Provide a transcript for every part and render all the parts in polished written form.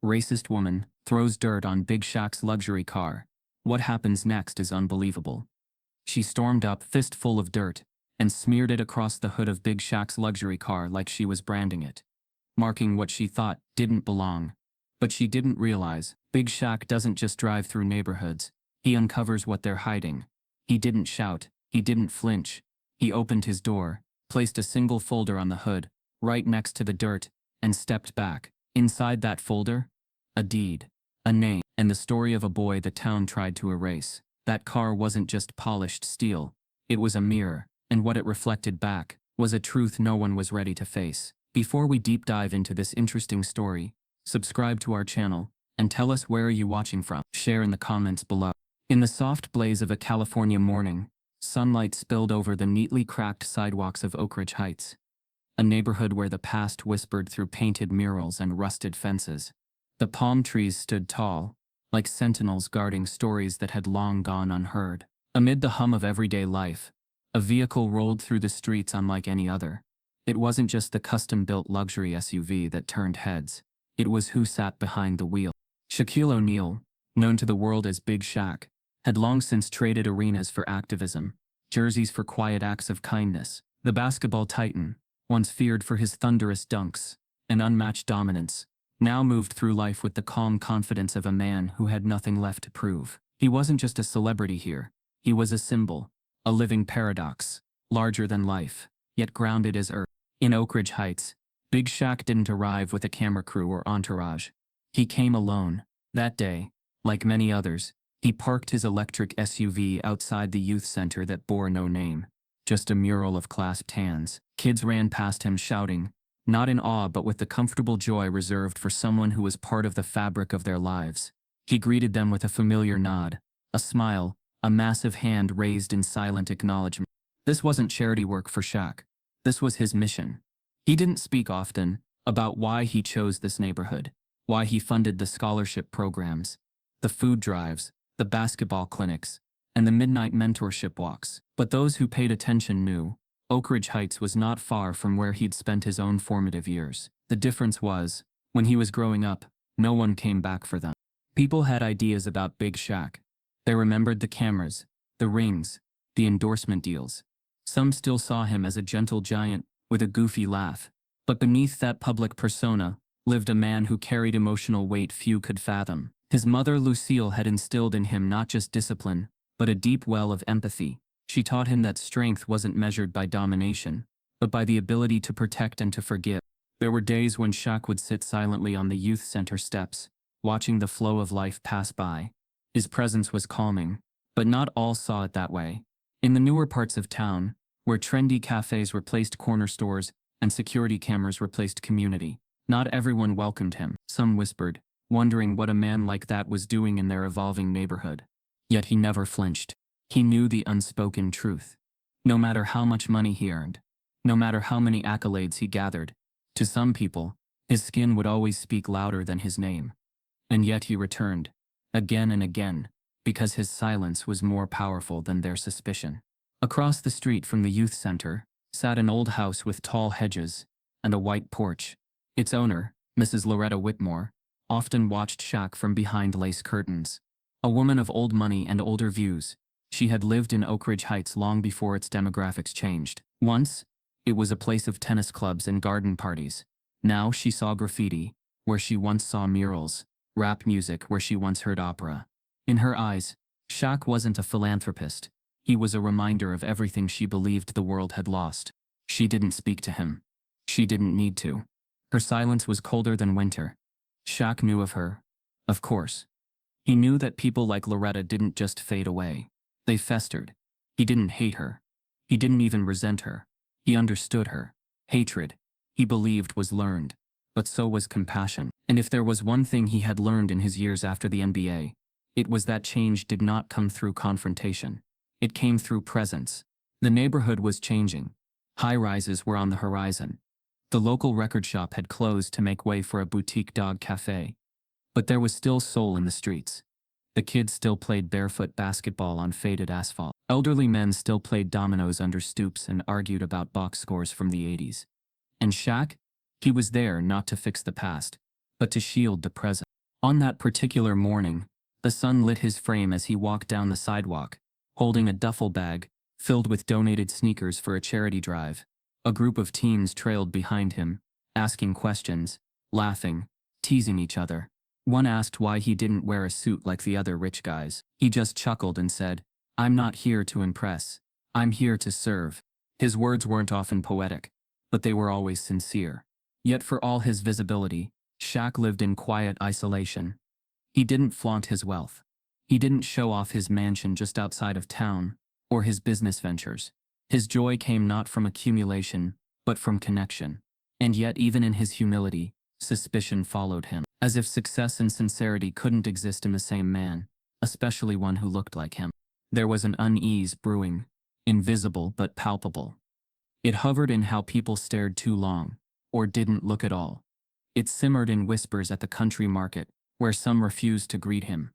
Racist woman throws dirt on Big Shaq's luxury car. What happens next is unbelievable. She stormed up, fistful of dirt, and smeared it across the hood of Big Shaq's luxury car like she was branding it, marking what she thought didn't belong. But she didn't realize, Big Shaq doesn't just drive through neighborhoods, he uncovers what they're hiding. He didn't shout, he didn't flinch. He opened his door, placed a single folder on the hood, right next to the dirt, and stepped back. Inside that folder, a deed, a name, and the story of a boy the town tried to erase. That car wasn't just polished steel, it was a mirror, and what it reflected back was a truth no one was ready to face. Before we deep dive into this interesting story, subscribe to our channel, and tell us where are you watching from. Share in the comments below. In the soft blaze of a California morning, sunlight spilled over the neatly cracked sidewalks of Oak Ridge Heights, a neighborhood where the past whispered through painted murals and rusted fences. The palm trees stood tall, like sentinels guarding stories that had long gone unheard. Amid the hum of everyday life, a vehicle rolled through the streets unlike any other. It wasn't just the custom-built luxury SUV that turned heads. It was who sat behind the wheel. Shaquille O'Neal, known to the world as Big Shaq, had long since traded arenas for activism, jerseys for quiet acts of kindness. The basketball titan, once feared for his thunderous dunks and unmatched dominance, now moved through life with the calm confidence of a man who had nothing left to prove. He wasn't just a celebrity here, he was a symbol, a living paradox, larger than life, yet grounded as earth. In Oak Ridge Heights, Big Shaq didn't arrive with a camera crew or entourage. He came alone. That day, like many others, he parked his electric SUV outside the youth center that bore no name, just a mural of clasped hands. Kids ran past him shouting, not in awe but with the comfortable joy reserved for someone who was part of the fabric of their lives. He greeted them with a familiar nod, a smile, a massive hand raised in silent acknowledgement. This wasn't charity work for Shaq. This was his mission. He didn't speak often about why he chose this neighborhood, why he funded the scholarship programs, the food drives, the basketball clinics, and the midnight mentorship walks. But those who paid attention knew Oak Ridge Heights was not far from where he'd spent his own formative years. The difference was, when he was growing up, no one came back for them. People had ideas about Big Shaq. They remembered the cameras, the rings, the endorsement deals. Some still saw him as a gentle giant with a goofy laugh. But beneath that public persona lived a man who carried emotional weight few could fathom. His mother Lucille had instilled in him not just discipline, but a deep well of empathy. She taught him that strength wasn't measured by domination, but by the ability to protect and to forgive. There were days when Shaq would sit silently on the youth center steps, watching the flow of life pass by. His presence was calming, but not all saw it that way. In the newer parts of town, where trendy cafes replaced corner stores and security cameras replaced community, not everyone welcomed him. Some whispered, wondering what a man like that was doing in their evolving neighborhood. Yet he never flinched. He knew the unspoken truth. No matter how much money he earned, no matter how many accolades he gathered, to some people, his skin would always speak louder than his name. And yet he returned, again and again, because his silence was more powerful than their suspicion. Across the street from the youth center sat an old house with tall hedges and a white porch. Its owner, Mrs. Loretta Whitmore, often watched Shaq from behind lace curtains. A woman of old money and older views, she had lived in Oak Ridge Heights long before its demographics changed. Once, it was a place of tennis clubs and garden parties. Now she saw graffiti, where she once saw murals, rap music where she once heard opera. In her eyes, Shaq wasn't a philanthropist. He was a reminder of everything she believed the world had lost. She didn't speak to him. She didn't need to. Her silence was colder than winter. Shaq knew of her. Of course. He knew that people like Loretta didn't just fade away. They festered. He didn't hate her. He didn't even resent her. He understood her. Hatred, he believed, was learned. But so was compassion. And if there was one thing he had learned in his years after the NBA, it was that change did not come through confrontation. It came through presence. The neighborhood was changing. High-rises were on the horizon. The local record shop had closed to make way for a boutique dog cafe. But there was still soul in the streets. The kids still played barefoot basketball on faded asphalt. Elderly men still played dominoes under stoops and argued about box scores from the 80s. And Shaq? He was there not to fix the past, but to shield the present. On that particular morning, the sun lit his frame as he walked down the sidewalk, holding a duffel bag filled with donated sneakers for a charity drive. A group of teens trailed behind him, asking questions, laughing, teasing each other. One asked why he didn't wear a suit like the other rich guys. He just chuckled and said, "I'm not here to impress. I'm here to serve." His words weren't often poetic, but they were always sincere. Yet for all his visibility, Shaq lived in quiet isolation. He didn't flaunt his wealth. He didn't show off his mansion just outside of town, or his business ventures. His joy came not from accumulation, but from connection. And yet even in his humility, suspicion followed him, as if success and sincerity couldn't exist in the same man, especially one who looked like him. There was an unease brewing, invisible but palpable. It hovered in how people stared too long, or didn't look at all. It simmered in whispers at the country market, where some refused to greet him.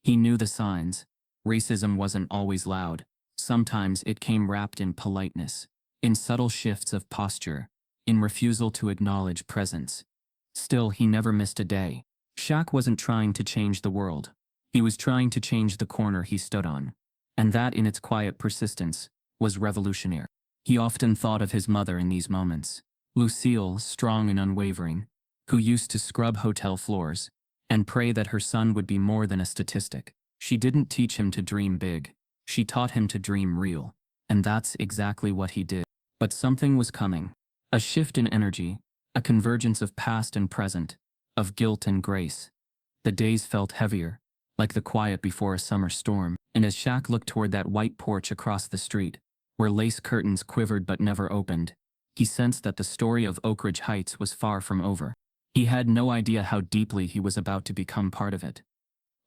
He knew the signs. Racism wasn't always loud. Sometimes it came wrapped in politeness, in subtle shifts of posture, in refusal to acknowledge presence. Still, he never missed a day. Shaq wasn't trying to change the world. He was trying to change the corner he stood on. And that, in its quiet persistence, was revolutionary. He often thought of his mother in these moments. Lucille, strong and unwavering, who used to scrub hotel floors and pray that her son would be more than a statistic. She didn't teach him to dream big. She taught him to dream real. And that's exactly what he did. But something was coming. A shift in energy, a convergence of past and present, of guilt and grace. The days felt heavier, like the quiet before a summer storm, and as Shaq looked toward that white porch across the street, where lace curtains quivered but never opened, he sensed that the story of Oak Ridge Heights was far from over. He had no idea how deeply he was about to become part of it.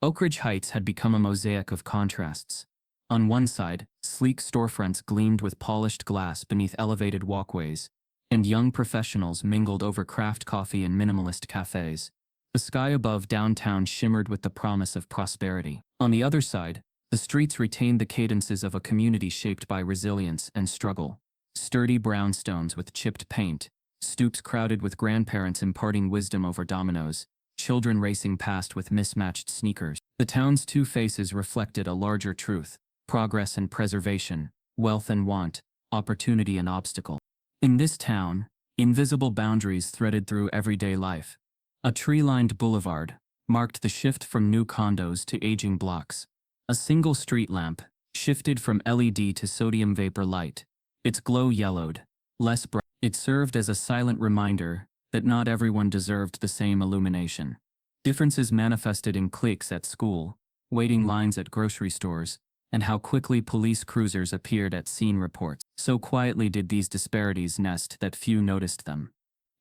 Oak Ridge Heights had become a mosaic of contrasts. On one side, sleek storefronts gleamed with polished glass beneath elevated walkways, and young professionals mingled over craft coffee and minimalist cafes. The sky above downtown shimmered with the promise of prosperity. On the other side, the streets retained the cadences of a community shaped by resilience and struggle. Sturdy brownstones with chipped paint, stoops crowded with grandparents imparting wisdom over dominoes, children racing past with mismatched sneakers. The town's two faces reflected a larger truth: progress and preservation, wealth and want, opportunity and obstacle. In this town, invisible boundaries threaded through everyday life. A tree-lined boulevard marked the shift from new condos to aging blocks. A single street lamp shifted from LED to sodium vapor light. Its glow yellowed, less bright. It served as a silent reminder that not everyone deserved the same illumination. Differences manifested in cliques at school, waiting lines at grocery stores, and how quickly police cruisers appeared at scene reports. So quietly did these disparities nest that few noticed them,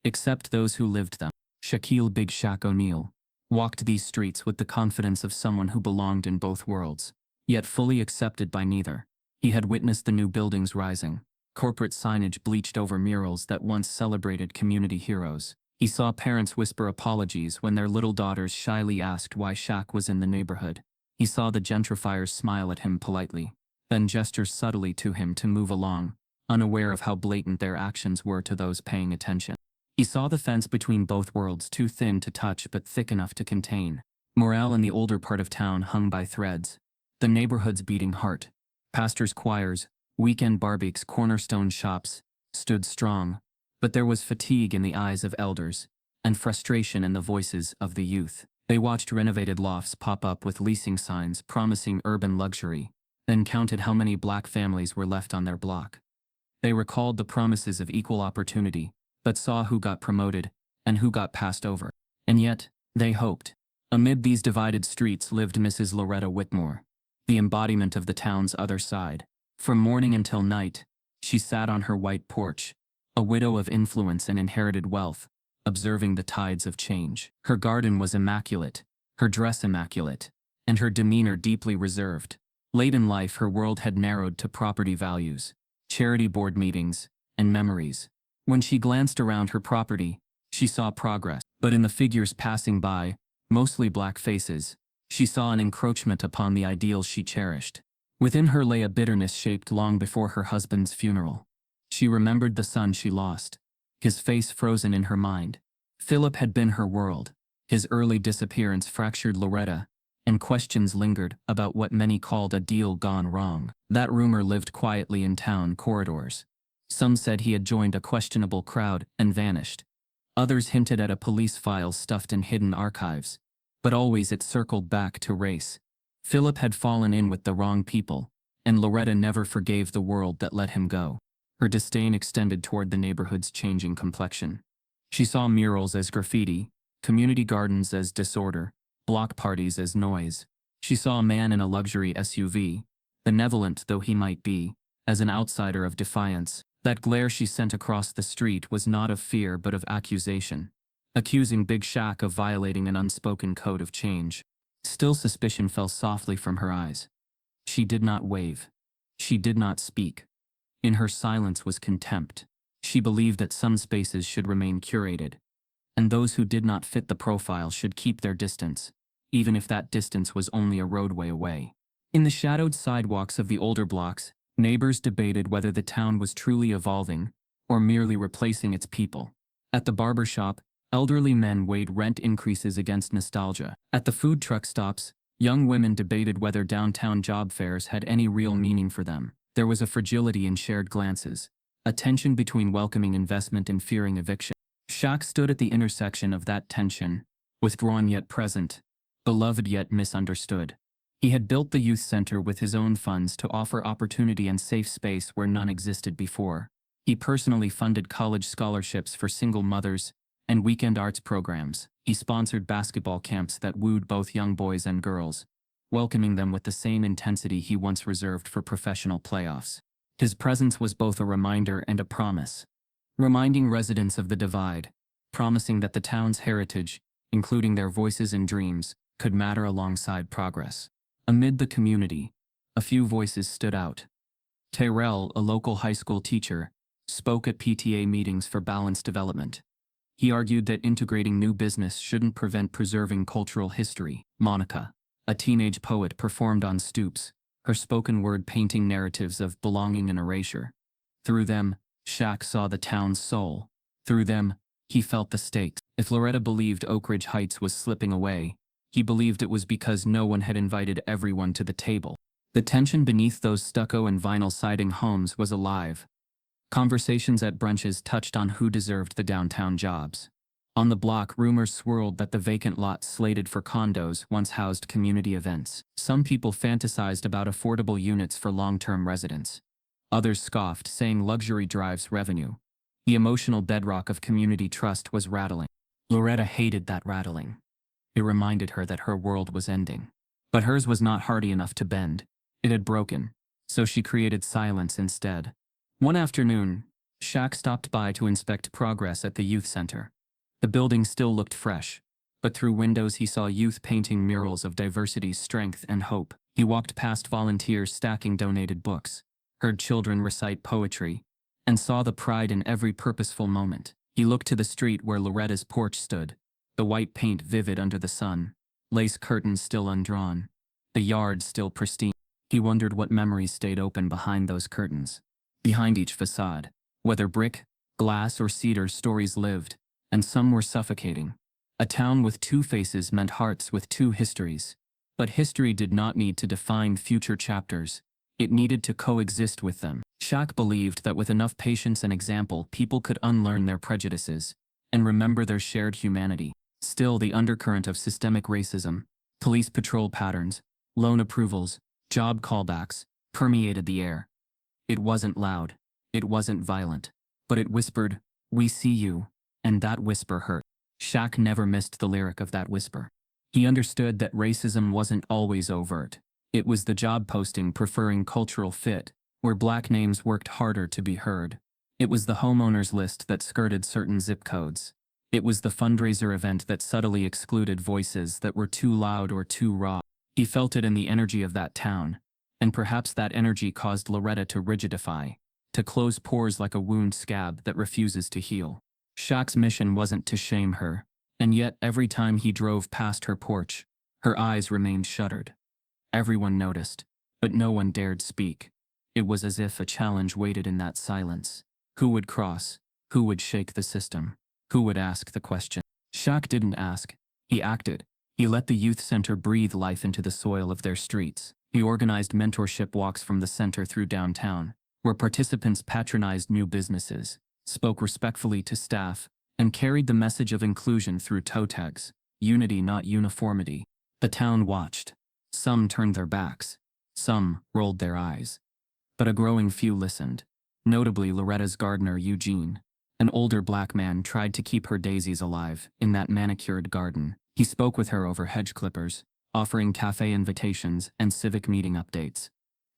except those who lived them. Shaquille Big Shaq O'Neal walked these streets with the confidence of someone who belonged in both worlds, yet fully accepted by neither. He had witnessed the new buildings rising, corporate signage bleached over murals that once celebrated community heroes. He saw parents whisper apologies when their little daughters shyly asked why Shaq was in the neighborhood. He saw the gentrifiers smile at him politely, then gesture subtly to him to move along, unaware of how blatant their actions were to those paying attention. He saw the fence between both worlds, too thin to touch but thick enough to contain. Morale in the older part of town hung by threads, the neighborhood's beating heart. Pastors' choirs, weekend barbecues, cornerstone shops stood strong, but there was fatigue in the eyes of elders, and frustration in the voices of the youth. They watched renovated lofts pop up with leasing signs promising urban luxury, then counted how many black families were left on their block. They recalled the promises of equal opportunity, but saw who got promoted and who got passed over. And yet, they hoped. Amid these divided streets lived Mrs. Loretta Whitmore, the embodiment of the town's other side. From morning until night, she sat on her white porch, a widow of influence and inherited wealth, observing the tides of change. Her garden was immaculate, her dress immaculate, and her demeanor deeply reserved. Late in life, her world had narrowed to property values, charity board meetings, and memories. When she glanced around her property, she saw progress, but in the figures passing by, mostly black faces, she saw an encroachment upon the ideals she cherished. Within her lay a bitterness shaped long before her husband's funeral. She remembered the son she lost, his face frozen in her mind. Philip had been her world, His early disappearance fractured Loretta, and questions lingered about what many called a deal gone wrong. That rumor lived quietly in town corridors. Some said he had joined a questionable crowd and vanished. Others hinted at a police file stuffed in hidden archives. But always it circled back to race. Philip had fallen in with the wrong people, and Loretta never forgave the world that let him go. Her disdain extended toward the neighborhood's changing complexion. She saw murals as graffiti, community gardens as disorder, block parties as noise. She saw a man in a luxury SUV, benevolent though he might be, as an outsider of defiance. That glare she sent across the street was not of fear but of accusation, accusing Big Shaq of violating an unspoken code of change. Still, suspicion fell softly from her eyes. She did not wave. She did not speak. In her silence was contempt. She believed that some spaces should remain curated, and those who did not fit the profile should keep their distance, even if that distance was only a roadway away. In the shadowed sidewalks of the older blocks, neighbors debated whether the town was truly evolving or merely replacing its people. At the barber shop, elderly men weighed rent increases against nostalgia. At the food truck stops, young women debated whether downtown job fairs had any real meaning for them. There was a fragility in shared glances, a tension between welcoming investment and fearing eviction. Shaq stood at the intersection of that tension, withdrawn yet present, beloved yet misunderstood. He had built the youth center with his own funds to offer opportunity and safe space where none existed before. He personally funded college scholarships for single mothers and weekend arts programs. He sponsored basketball camps that wooed both young boys and girls, welcoming them with the same intensity he once reserved for professional playoffs. His presence was both a reminder and a promise, reminding residents of the divide, promising that the town's heritage, including their voices and dreams, could matter alongside progress. Amid the community, a few voices stood out. Tyrell, a local high school teacher, spoke at PTA meetings for balanced development. He argued that integrating new business shouldn't prevent preserving cultural history. Monica, a teenage poet, performed on stoops, her spoken word painting narratives of belonging and erasure. Through them, Shaq saw the town's soul. Through them, he felt the stakes. If Loretta believed Oak Ridge Heights was slipping away, he believed it was because no one had invited everyone to the table. The tension beneath those stucco and vinyl siding homes was alive. Conversations at brunches touched on who deserved the downtown jobs. On the block, rumors swirled that the vacant lots slated for condos once housed community events. Some people fantasized about affordable units for long-term residents. Others scoffed, saying luxury drives revenue. The emotional bedrock of community trust was rattling. Loretta hated that rattling. It reminded her that her world was ending. But hers was not hardy enough to bend. It had broken, so she created silence instead. One afternoon, Shaq stopped by to inspect progress at the youth center. The building still looked fresh, but through windows he saw youth painting murals of diversity, strength, and hope. He walked past volunteers stacking donated books, heard children recite poetry, and saw the pride in every purposeful moment. He looked to the street where Loretta's porch stood, the white paint vivid under the sun, lace curtains still undrawn, the yard still pristine. He wondered what memories stayed open behind those curtains. Behind each facade, whether brick, glass, or cedar, stories lived, and some were suffocating. A town with two faces meant hearts with two histories. But history did not need to define future chapters. It needed to coexist with them. Shaq believed that with enough patience and example, people could unlearn their prejudices and remember their shared humanity. Still, the undercurrent of systemic racism, police patrol patterns, loan approvals, job callbacks, permeated the air. It wasn't loud, it wasn't violent, but it whispered, "We see you," and that whisper hurt. Shaq never missed the lyric of that whisper. He understood that racism wasn't always overt. It was the job posting preferring cultural fit, where black names worked harder to be heard. It was the homeowners list that skirted certain zip codes. It was the fundraiser event that subtly excluded voices that were too loud or too raw. He felt it in the energy of that town, and perhaps that energy caused Loretta to rigidify, to close pores like a wound scab that refuses to heal. Shaq's mission wasn't to shame her, and yet every time he drove past her porch, her eyes remained shuttered. Everyone noticed, but no one dared speak. It was as if a challenge waited in that silence. Who would cross? Who would shake the system? Who would ask the question? Shaq didn't ask. He acted. He let the youth center breathe life into the soil of their streets. He organized mentorship walks from the center through downtown, where participants patronized new businesses, spoke respectfully to staff, and carried the message of inclusion through toe tags, unity not uniformity. The town watched. Some turned their backs. Some rolled their eyes. But a growing few listened. Notably Loretta's gardener Eugene. An older black man tried to keep her daisies alive in that manicured garden. He spoke with her over hedge clippers, offering cafe invitations and civic meeting updates.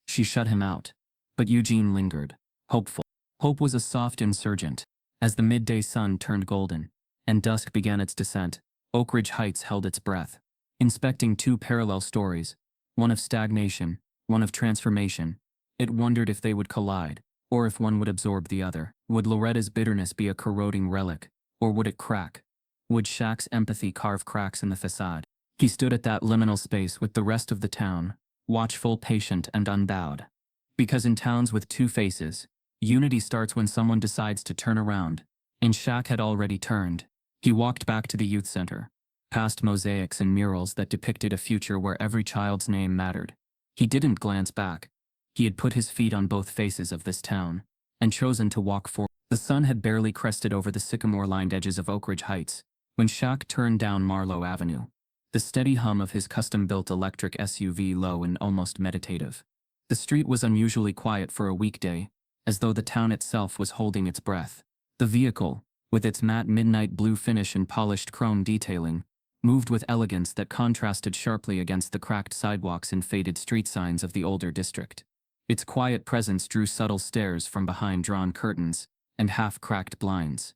She shut him out. But Eugene lingered, hopeful. Hope was a soft insurgent. As the midday sun turned golden, and dusk began its descent, Oak Ridge Heights held its breath, inspecting two parallel stories, one of stagnation, one of transformation. It wondered if they would collide, or if one would absorb the other. Would Loretta's bitterness be a corroding relic, or would it crack? Would Shaq's empathy carve cracks in the facade? He stood at that liminal space with the rest of the town, watchful, patient, and unbowed. Because in towns with two faces, unity starts when someone decides to turn around, and Shaq had already turned. He walked back to the youth center, past mosaics and murals that depicted a future where every child's name mattered. He didn't glance back. He had put his feet on both faces of this town, and chosen to walk forward. The sun had barely crested over the sycamore-lined edges of Oak Ridge Heights when Shaq turned down Marlowe Avenue, the steady hum of his custom-built electric SUV low and almost meditative. The street was unusually quiet for a weekday, as though the town itself was holding its breath. The vehicle, with its matte midnight blue finish and polished chrome detailing, moved with elegance that contrasted sharply against the cracked sidewalks and faded street signs of the older district. Its quiet presence drew subtle stares from behind drawn curtains and half-cracked blinds.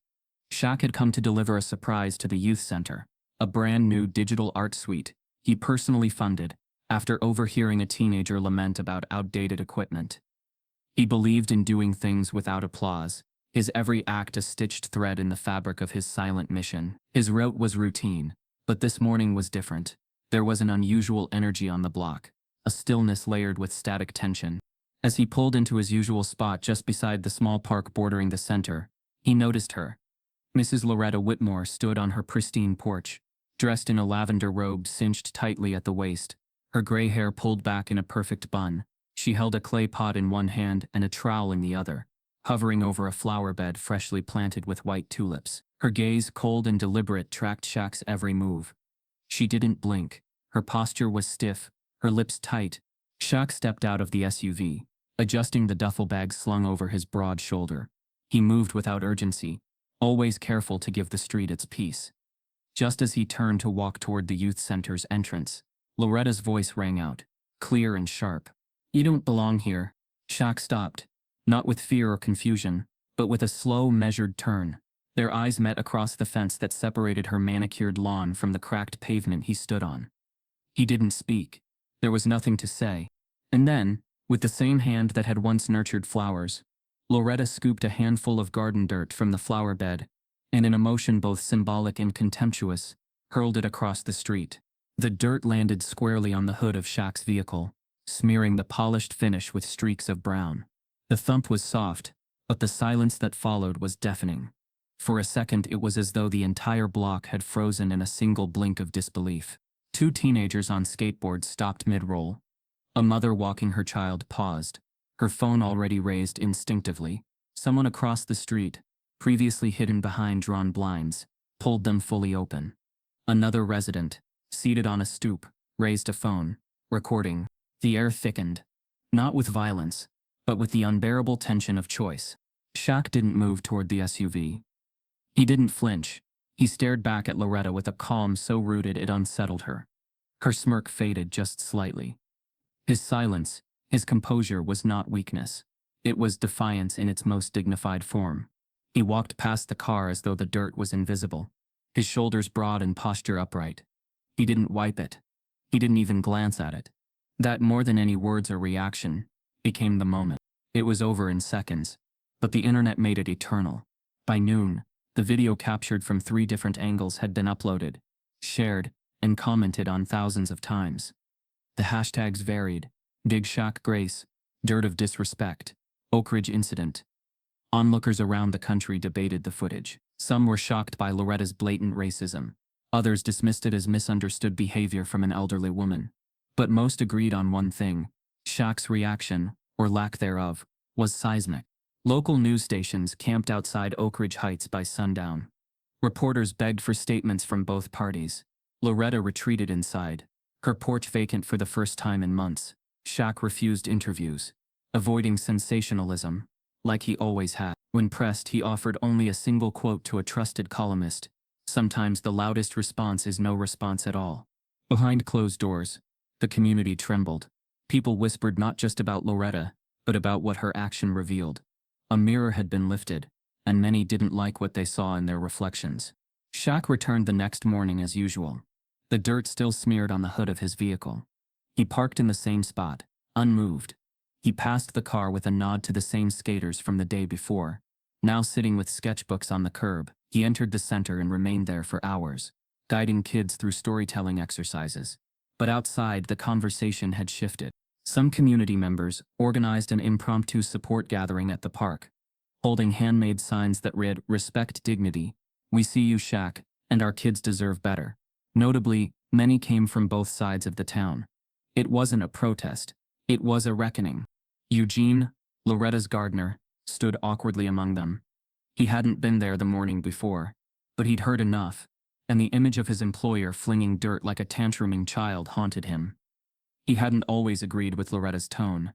Shaq had come to deliver a surprise to the youth center, a brand-new digital art suite he personally funded, after overhearing a teenager lament about outdated equipment. He believed in doing things without applause, his every act a stitched thread in the fabric of his silent mission. His route was routine, but this morning was different. There was an unusual energy on the block, a stillness layered with static tension. As he pulled into his usual spot just beside the small park bordering the center, he noticed her. Mrs. Loretta Whitmore stood on her pristine porch, dressed in a lavender robe cinched tightly at the waist, her gray hair pulled back in a perfect bun. She held a clay pot in one hand and a trowel in the other, hovering over a flower bed freshly planted with white tulips. Her gaze, cold and deliberate, tracked Shaq's every move. She didn't blink. Her posture was stiff, her lips tight. Shaq stepped out of the SUV, adjusting the duffel bag slung over his broad shoulder. He moved without urgency, always careful to give the street its peace. Just as he turned to walk toward the youth center's entrance, Loretta's voice rang out, clear and sharp. "You don't belong here." Shaq stopped, not with fear or confusion, but with a slow, measured turn. Their eyes met across the fence that separated her manicured lawn from the cracked pavement he stood on. He didn't speak. There was nothing to say. And then, with the same hand that had once nurtured flowers, Loretta scooped a handful of garden dirt from the flower bed, and in a motion both symbolic and contemptuous, hurled it across the street. The dirt landed squarely on the hood of Shaq's vehicle, smearing the polished finish with streaks of brown. The thump was soft, but the silence that followed was deafening. For a second it was as though the entire block had frozen in a single blink of disbelief. Two teenagers on skateboards stopped mid-roll. A mother walking her child paused, her phone already raised instinctively. Someone across the street, previously hidden behind drawn blinds, pulled them fully open. Another resident, seated on a stoop, raised a phone, recording. The air thickened, not with violence, but with the unbearable tension of choice. Shaq didn't move toward the SUV. He didn't flinch. He stared back at Loretta with a calm so rooted it unsettled her. Her smirk faded just slightly. His silence, his composure was not weakness. It was defiance in its most dignified form. He walked past the car as though the dirt was invisible, his shoulders broad and posture upright. He didn't wipe it. He didn't even glance at it. That, more than any words or reaction, became the moment. It was over in seconds, but the internet made it eternal. By noon, the video captured from 3 different angles had been uploaded, shared, and commented on thousands of times. The hashtags varied: Big Shaq Grace, Dirt of Disrespect, Oak Ridge Incident. Onlookers around the country debated the footage. Some were shocked by Loretta's blatant racism. Others dismissed it as misunderstood behavior from an elderly woman. But most agreed on one thing: Shaq's reaction, or lack thereof, was seismic. Local news stations camped outside Oak Ridge Heights by sundown. Reporters begged for statements from both parties. Loretta retreated inside, her porch vacant for the first time in months. Shaq refused interviews, avoiding sensationalism, like he always had. When pressed, he offered only a single quote to a trusted columnist. Sometimes the loudest response is no response at all. Behind closed doors, the community trembled. People whispered not just about Loretta, but about what her action revealed. A mirror had been lifted, and many didn't like what they saw in their reflections. Shaq returned the next morning as usual, the dirt still smeared on the hood of his vehicle. He parked in the same spot, unmoved. He passed the car with a nod to the same skaters from the day before, now sitting with sketchbooks on the curb. He entered the center and remained there for hours, guiding kids through storytelling exercises. But outside, the conversation had shifted. Some community members organized an impromptu support gathering at the park, holding handmade signs that read, "Respect dignity, we see you, Shaq, and our kids deserve better." Notably, many came from both sides of the town. It wasn't a protest, it was a reckoning. Eugene, Loretta's gardener, stood awkwardly among them. He hadn't been there the morning before, but he'd heard enough, and the image of his employer flinging dirt like a tantruming child haunted him. He hadn't always agreed with Loretta's tone,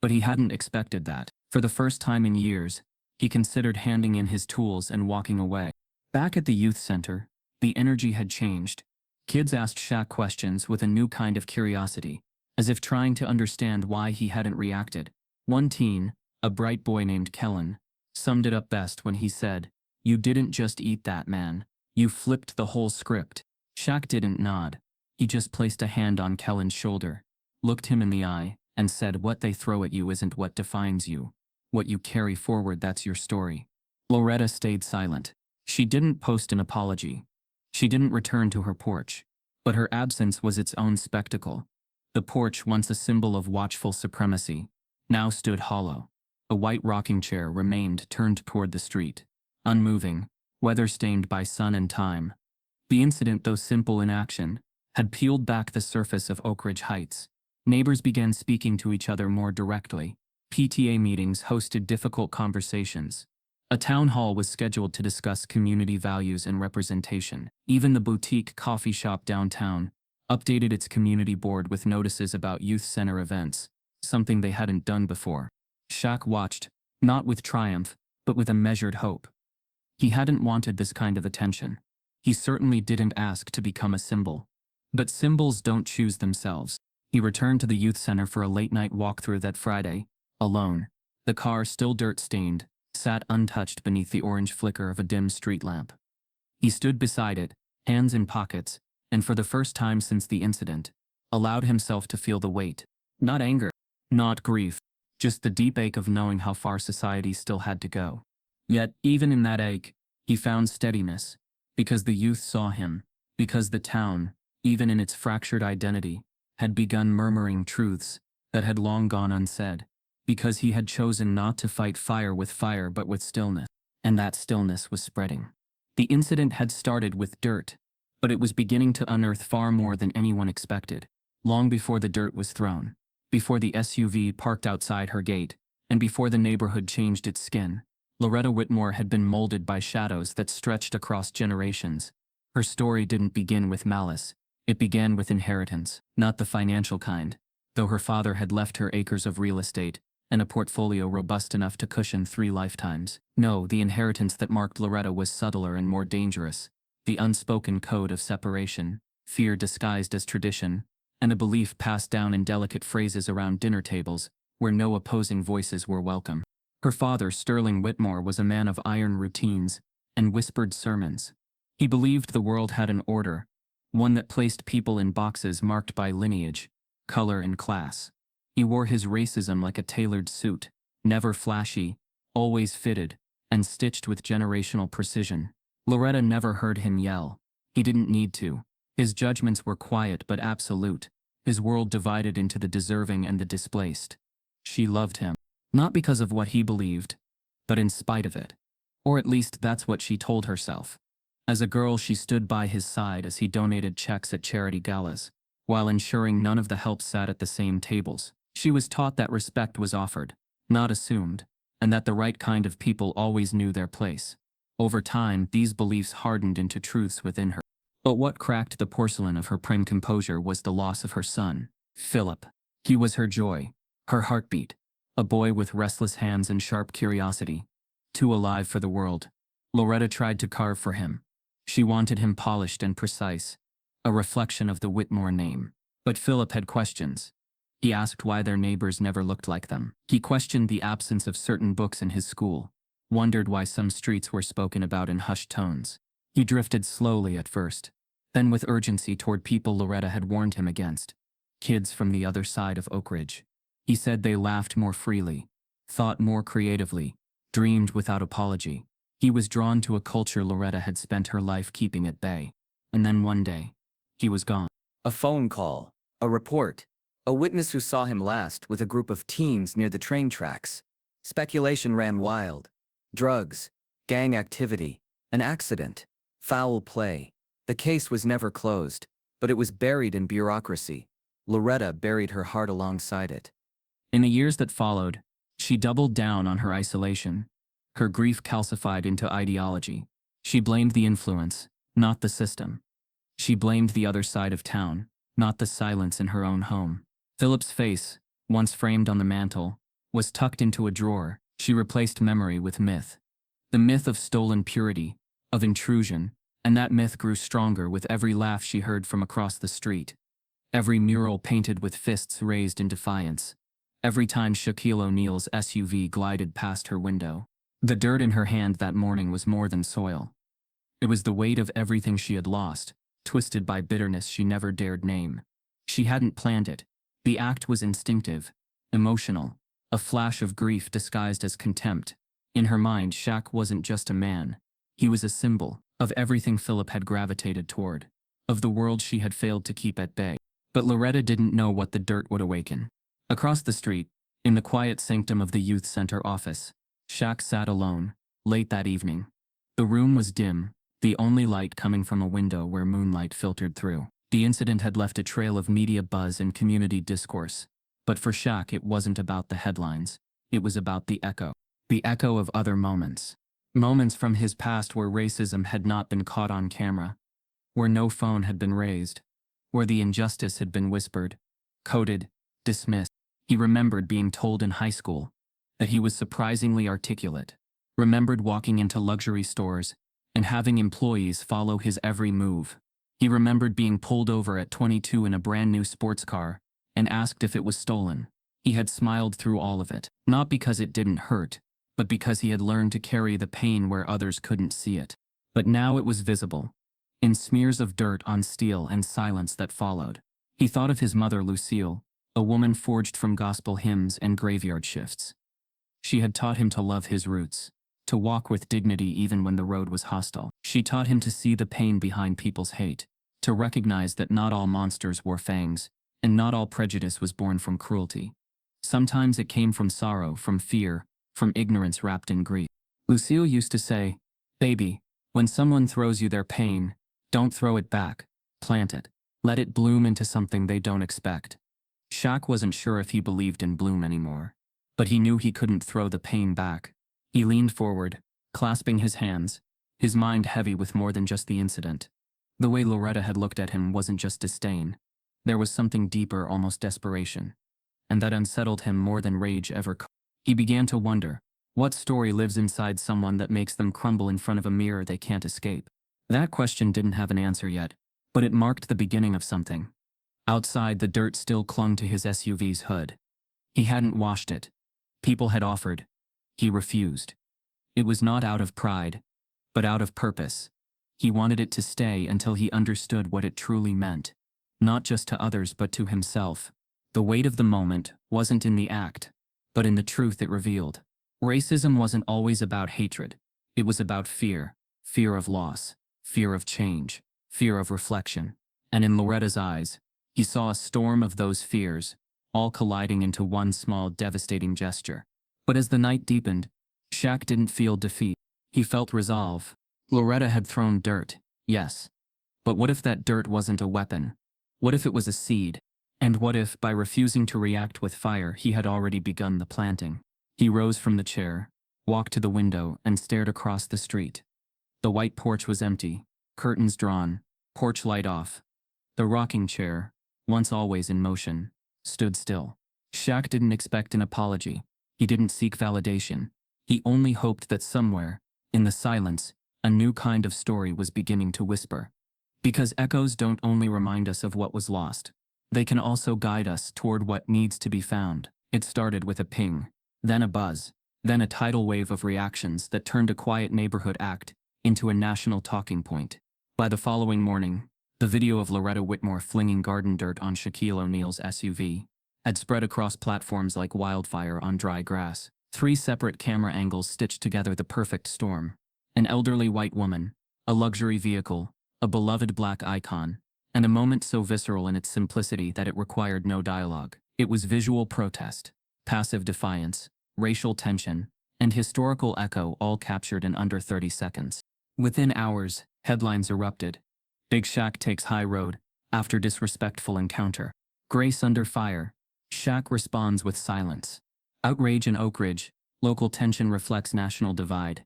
but he hadn't expected that. For the first time in years, he considered handing in his tools and walking away. Back at the youth center, the energy had changed. Kids asked Shaq questions with a new kind of curiosity, as if trying to understand why he hadn't reacted. One teen, a bright boy named Kellen, summed it up best when he said, "You didn't just eat that, man. You flipped the whole script." Shaq didn't nod. He just placed a hand on Kellen's shoulder, looked him in the eye, and said, "What they throw at you isn't what defines you. What you carry forward, that's your story." Loretta stayed silent. She didn't post an apology. She didn't return to her porch. But her absence was its own spectacle. The porch, once a symbol of watchful supremacy, now stood hollow. A white rocking chair remained turned toward the street, unmoving, weather-stained by sun and time. The incident, though simple in action, had peeled back the surface of Oak Ridge Heights. Neighbors began speaking to each other more directly. PTA meetings hosted difficult conversations. A town hall was scheduled to discuss community values and representation. Even the boutique coffee shop downtown updated its community board with notices about youth center events, something they hadn't done before. Shaq watched, not with triumph, but with a measured hope. He hadn't wanted this kind of attention. He certainly didn't ask to become a symbol. But symbols don't choose themselves. He returned to the youth center for a late-night walkthrough that Friday, alone. The car, still dirt-stained, sat untouched beneath the orange flicker of a dim street lamp. He stood beside it, hands in pockets, and for the first time since the incident, allowed himself to feel the weight. Not anger, not grief, just the deep ache of knowing how far society still had to go. Yet, even in that ache, he found steadiness, because the youth saw him, because the town, even in its fractured identity, had begun murmuring truths that had long gone unsaid, because he had chosen not to fight fire with fire but with stillness, and that stillness was spreading. The incident had started with dirt, but it was beginning to unearth far more than anyone expected. Long before the dirt was thrown, before the SUV parked outside her gate, and before the neighborhood changed its skin, Loretta Whitmore had been molded by shadows that stretched across generations. Her story didn't begin with malice. It began with inheritance, not the financial kind, though her father had left her acres of real estate and a portfolio robust enough to cushion 3 lifetimes. No, the inheritance that marked Loretta was subtler and more dangerous. The unspoken code of separation, fear disguised as tradition, and a belief passed down in delicate phrases around dinner tables, where no opposing voices were welcome. Her father, Sterling Whitmore, was a man of iron routines and whispered sermons. He believed the world had an order, one that placed people in boxes marked by lineage, color, and class. He wore his racism like a tailored suit, never flashy, always fitted, and stitched with generational precision. Loretta never heard him yell. He didn't need to. His judgments were quiet but absolute. His world divided into the deserving and the displaced. She loved him, not because of what he believed, but in spite of it. Or at least that's what she told herself. As a girl, she stood by his side as he donated checks at charity galas, while ensuring none of the help sat at the same tables. She was taught that respect was offered, not assumed, and that the right kind of people always knew their place. Over time, these beliefs hardened into truths within her. But what cracked the porcelain of her prim composure was the loss of her son, Philip. He was her joy, her heartbeat, a boy with restless hands and sharp curiosity, too alive for the world. Loretta tried to carve for him. She wanted him polished and precise, a reflection of the Whitmore name. But Philip had questions. He asked why their neighbors never looked like them. He questioned the absence of certain books in his school, wondered why some streets were spoken about in hushed tones. He drifted slowly at first, then with urgency toward people Loretta had warned him against. Kids from the other side of Oak Ridge. He said they laughed more freely, thought more creatively, dreamed without apology. He was drawn to a culture Loretta had spent her life keeping at bay. And then one day, he was gone. A phone call, a report, a witness who saw him last with a group of teens near the train tracks. Speculation ran wild. Drugs, gang activity, an accident, foul play. The case was never closed, but it was buried in bureaucracy. Loretta buried her heart alongside it. In the years that followed, she doubled down on her isolation. Her grief calcified into ideology. She blamed the influence, not the system. She blamed the other side of town, not the silence in her own home. Philip's face, once framed on the mantel, was tucked into a drawer. She replaced memory with myth. The myth of stolen purity, of intrusion, and that myth grew stronger with every laugh she heard from across the street. Every mural painted with fists raised in defiance. Every time Shaquille O'Neal's SUV glided past her window. The dirt in her hand that morning was more than soil. It was the weight of everything she had lost, twisted by bitterness she never dared name. She hadn't planned it. The act was instinctive, emotional, a flash of grief disguised as contempt. In her mind, Shaq wasn't just a man. He was a symbol of everything Philip had gravitated toward, of the world she had failed to keep at bay. But Loretta didn't know what the dirt would awaken. Across the street, in the quiet sanctum of the youth center office, Shaq sat alone, late that evening. The room was dim, the only light coming from a window where moonlight filtered through. The incident had left a trail of media buzz and community discourse. But for Shaq, it wasn't about the headlines. It was about the echo of other moments. Moments from his past where racism had not been caught on camera, where no phone had been raised, where the injustice had been whispered, coded, dismissed. He remembered being told in high school that he was surprisingly articulate, remembered walking into luxury stores and having employees follow his every move. He remembered being pulled over at 22 in a brand new sports car and asked if it was stolen. He had smiled through all of it, not because it didn't hurt, but because he had learned to carry the pain where others couldn't see it. But now it was visible, in smears of dirt on steel and silence that followed. He thought of his mother, Lucille, a woman forged from gospel hymns and graveyard shifts. She had taught him to love his roots, to walk with dignity even when the road was hostile. She taught him to see the pain behind people's hate, to recognize that not all monsters wore fangs, and not all prejudice was born from cruelty. Sometimes it came from sorrow, from fear, from ignorance wrapped in grief. Lucille used to say, "Baby, when someone throws you their pain, don't throw it back, plant it. Let it bloom into something they don't expect." Shaq wasn't sure if he believed in bloom anymore, but he knew he couldn't throw the pain back. He leaned forward, clasping his hands, his mind heavy with more than just the incident. The way Loretta had looked at him wasn't just disdain. There was something deeper, almost desperation. And that unsettled him more than rage ever could. He began to wonder, what story lives inside someone that makes them crumble in front of a mirror they can't escape? That question didn't have an answer yet, but it marked the beginning of something. Outside, the dirt still clung to his SUV's hood. He hadn't washed it. People had offered. He refused. It was not out of pride, but out of purpose. He wanted it to stay until he understood what it truly meant, not just to others but to himself. The weight of the moment wasn't in the act, but in the truth it revealed. Racism wasn't always about hatred. It was about fear, fear of loss, fear of change, fear of reflection. And in Loretta's eyes, he saw a storm of those fears, all colliding into one small, devastating gesture. But as the night deepened, Shaq didn't feel defeat. He felt resolve. Loretta had thrown dirt, yes. But what if that dirt wasn't a weapon? What if it was a seed? And what if, by refusing to react with fire, he had already begun the planting? He rose from the chair, walked to the window, and stared across the street. The white porch was empty, curtains drawn, porch light off. The rocking chair, once always in motion, stood still. Shaq didn't expect an apology. He didn't seek validation. He only hoped that somewhere, in the silence, a new kind of story was beginning to whisper. Because echoes don't only remind us of what was lost. They can also guide us toward what needs to be found. It started with a ping, then a buzz, then a tidal wave of reactions that turned a quiet neighborhood act into a national talking point. By the following morning, the video of Loretta Whitmore flinging garden dirt on Shaquille O'Neal's SUV had spread across platforms like wildfire on dry grass. 3 separate camera angles stitched together the perfect storm. An elderly white woman, a luxury vehicle, a beloved black icon, and a moment so visceral in its simplicity that it required no dialogue. It was visual protest, passive defiance, racial tension, and historical echo all captured in under 30 seconds. Within hours, headlines erupted. Big Shaq takes high road, after disrespectful encounter. Grace under fire. Shaq responds with silence. Outrage in Oak Ridge. Local tension reflects national divide.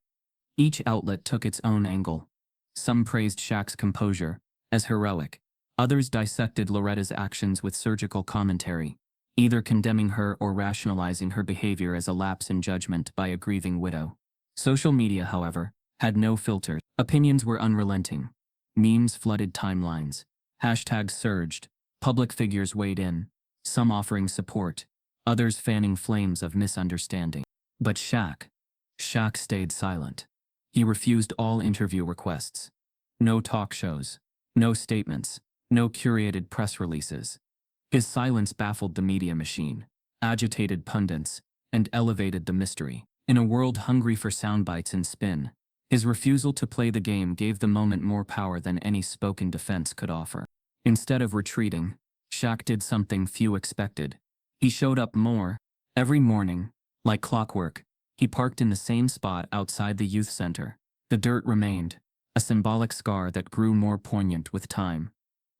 Each outlet took its own angle. Some praised Shaq's composure as heroic. Others dissected Loretta's actions with surgical commentary, either condemning her or rationalizing her behavior as a lapse in judgment by a grieving widow. Social media, however, had no filter. Opinions were unrelenting. Memes flooded timelines. Hashtags surged. Public figures weighed in, some offering support, others fanning flames of misunderstanding. But Shaq stayed silent. He refused all interview requests. No talk shows, no statements, no curated press releases. His silence baffled the media machine, agitated pundits, and elevated the mystery. In a world hungry for soundbites and spin, his refusal to play the game gave the moment more power than any spoken defense could offer. Instead of retreating, Shaq did something few expected. He showed up more. Every morning, like clockwork, he parked in the same spot outside the youth center. The dirt remained, a symbolic scar that grew more poignant with time.